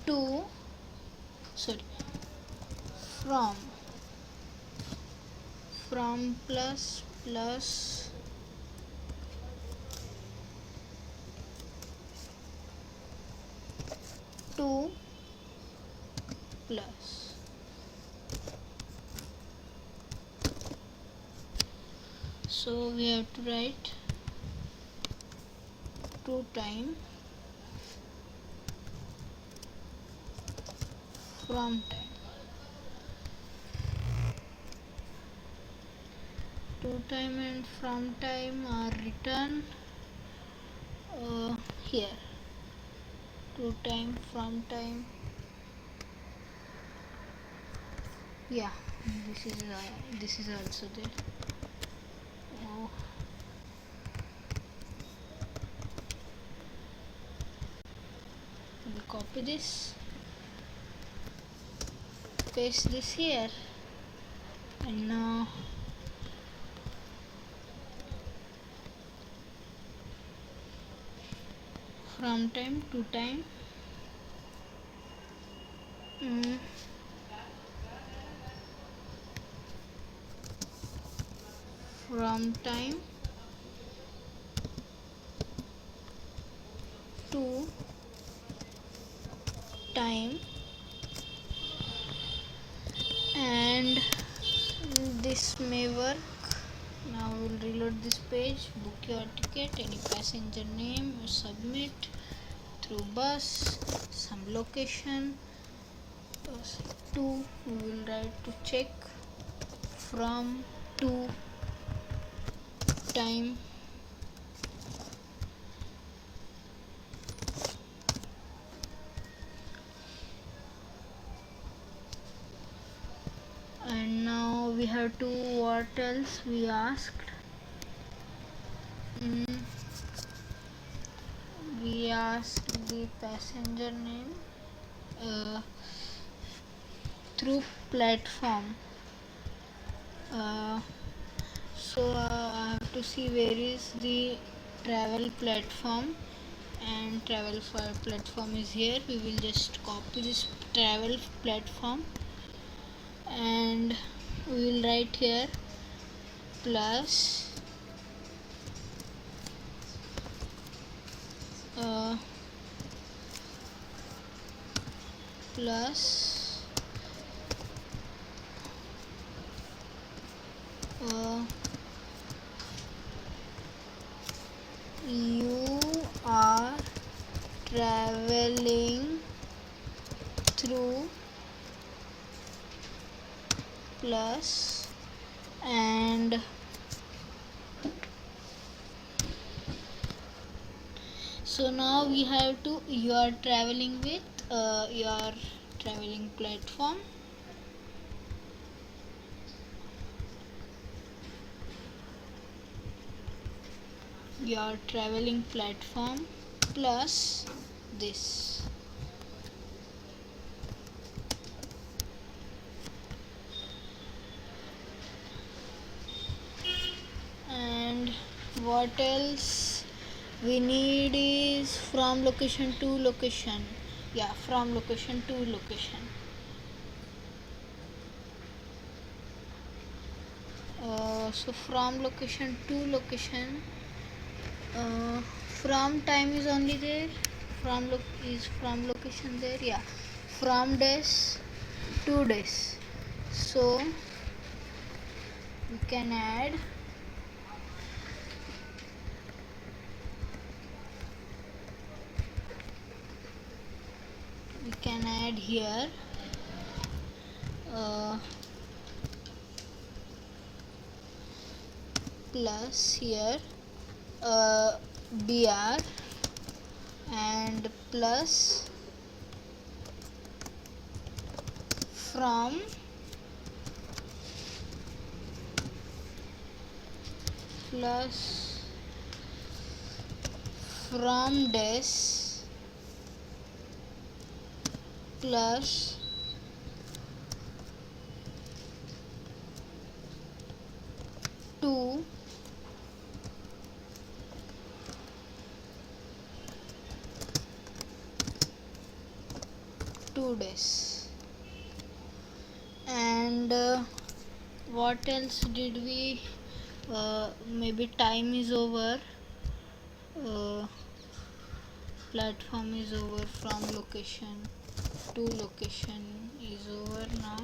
to sorry, from plus to plus. So we have to write to time, from time. To time and from time are written here. To time, from time, yeah, this is also there. Oh. We copy this, paste this here, and now from time to time, from time to time, and this may work. Now we'll reload this page, book your ticket, any passenger name, submit through bus, some location, to, we will write to check, from, to, time, and now we have to, what else we asked? We asked the passenger name through platform. So I have to see where is the travel platform, and travel platform is here. We will just copy this travel platform and we will write here plus uh, plus you are traveling through plus and so now we have to you are traveling with your traveling platform your traveling platform plus this. And what else we need is from location to location. Yeah, from location to location. So from location to location, from time is only there, from location there. Yeah, from days to days. So we can add here plus here br and plus from plus from days plus to days. And what else did we maybe time is over, platform is over, from location to location is over. Now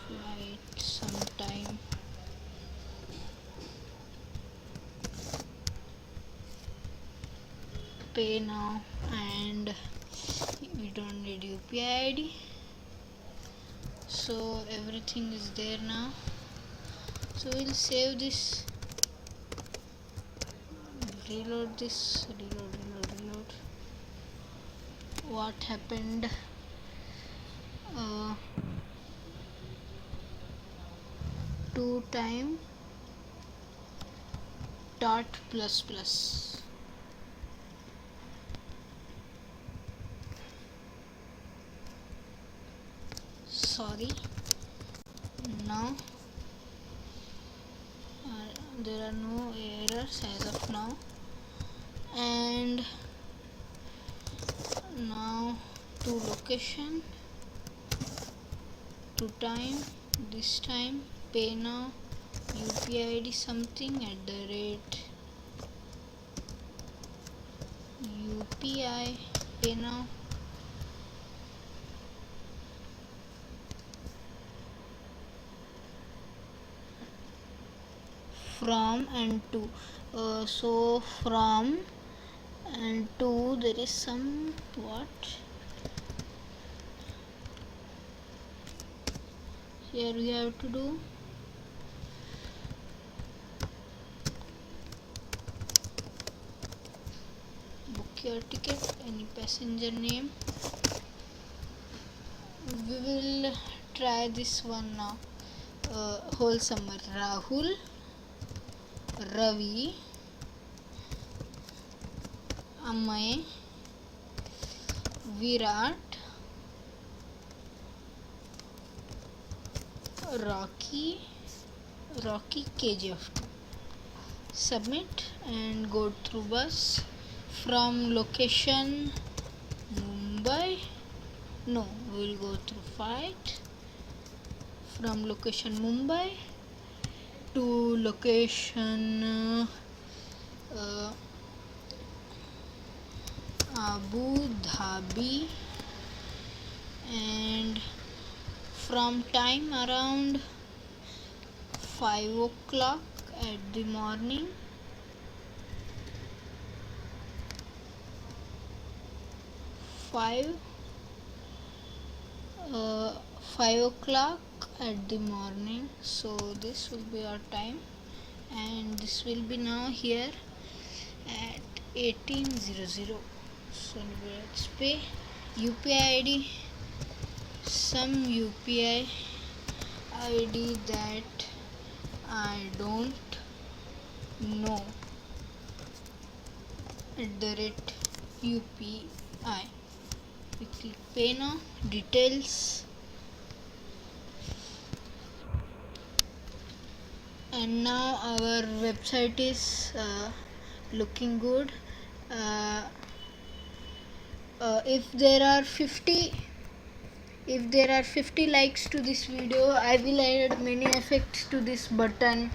flight sometime pay now and we don't need UPI ID, so everything is there now. So we'll save this, reload this, reload. What happened? To time dot plus. Sorry, now there are no errors as of now. And now to location, to time, this time pay now, UPI ID something @ UPI pay now. From and to, so from and to there is some what here we have to do. Book your ticket, any passenger name. We will try this one now. Whole summer. Rahul, Ravi, Amey, Virat, Rocky KGF2. Submit and go through bus from location Mumbai. No, we'll go through fight from location Mumbai to location Abu Dhabi, and from time around 5 o'clock at the morning, 5 o'clock at the morning. So this will be our time, and this will be now here at 1800. So let's pay UPI ID, some UPI ID that I don't know, @UPI. We click pay now, details, and now our website is looking good. If there are 50 likes to this video, I will add many effects to this button.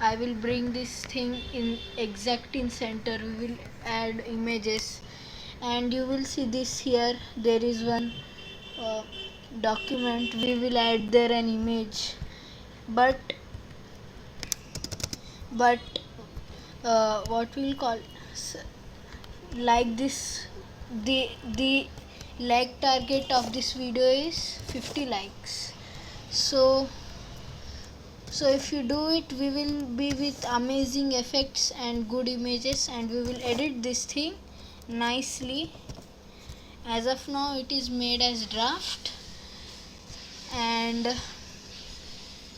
I will bring this thing in exact in center. We will add images, and you will see this here. There is one document. We will add there an image, but what we'll call like this, the like target of this video is 50 likes. So if you do it, we will be with amazing effects and good images, and we will edit this thing nicely. As of now it is made as draft, and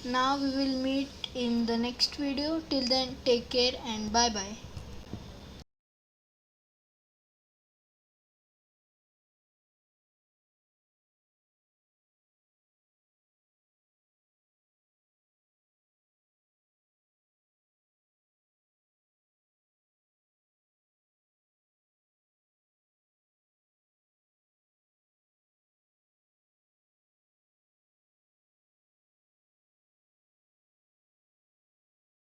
now we will meet in the next video. Till then, take care and bye bye.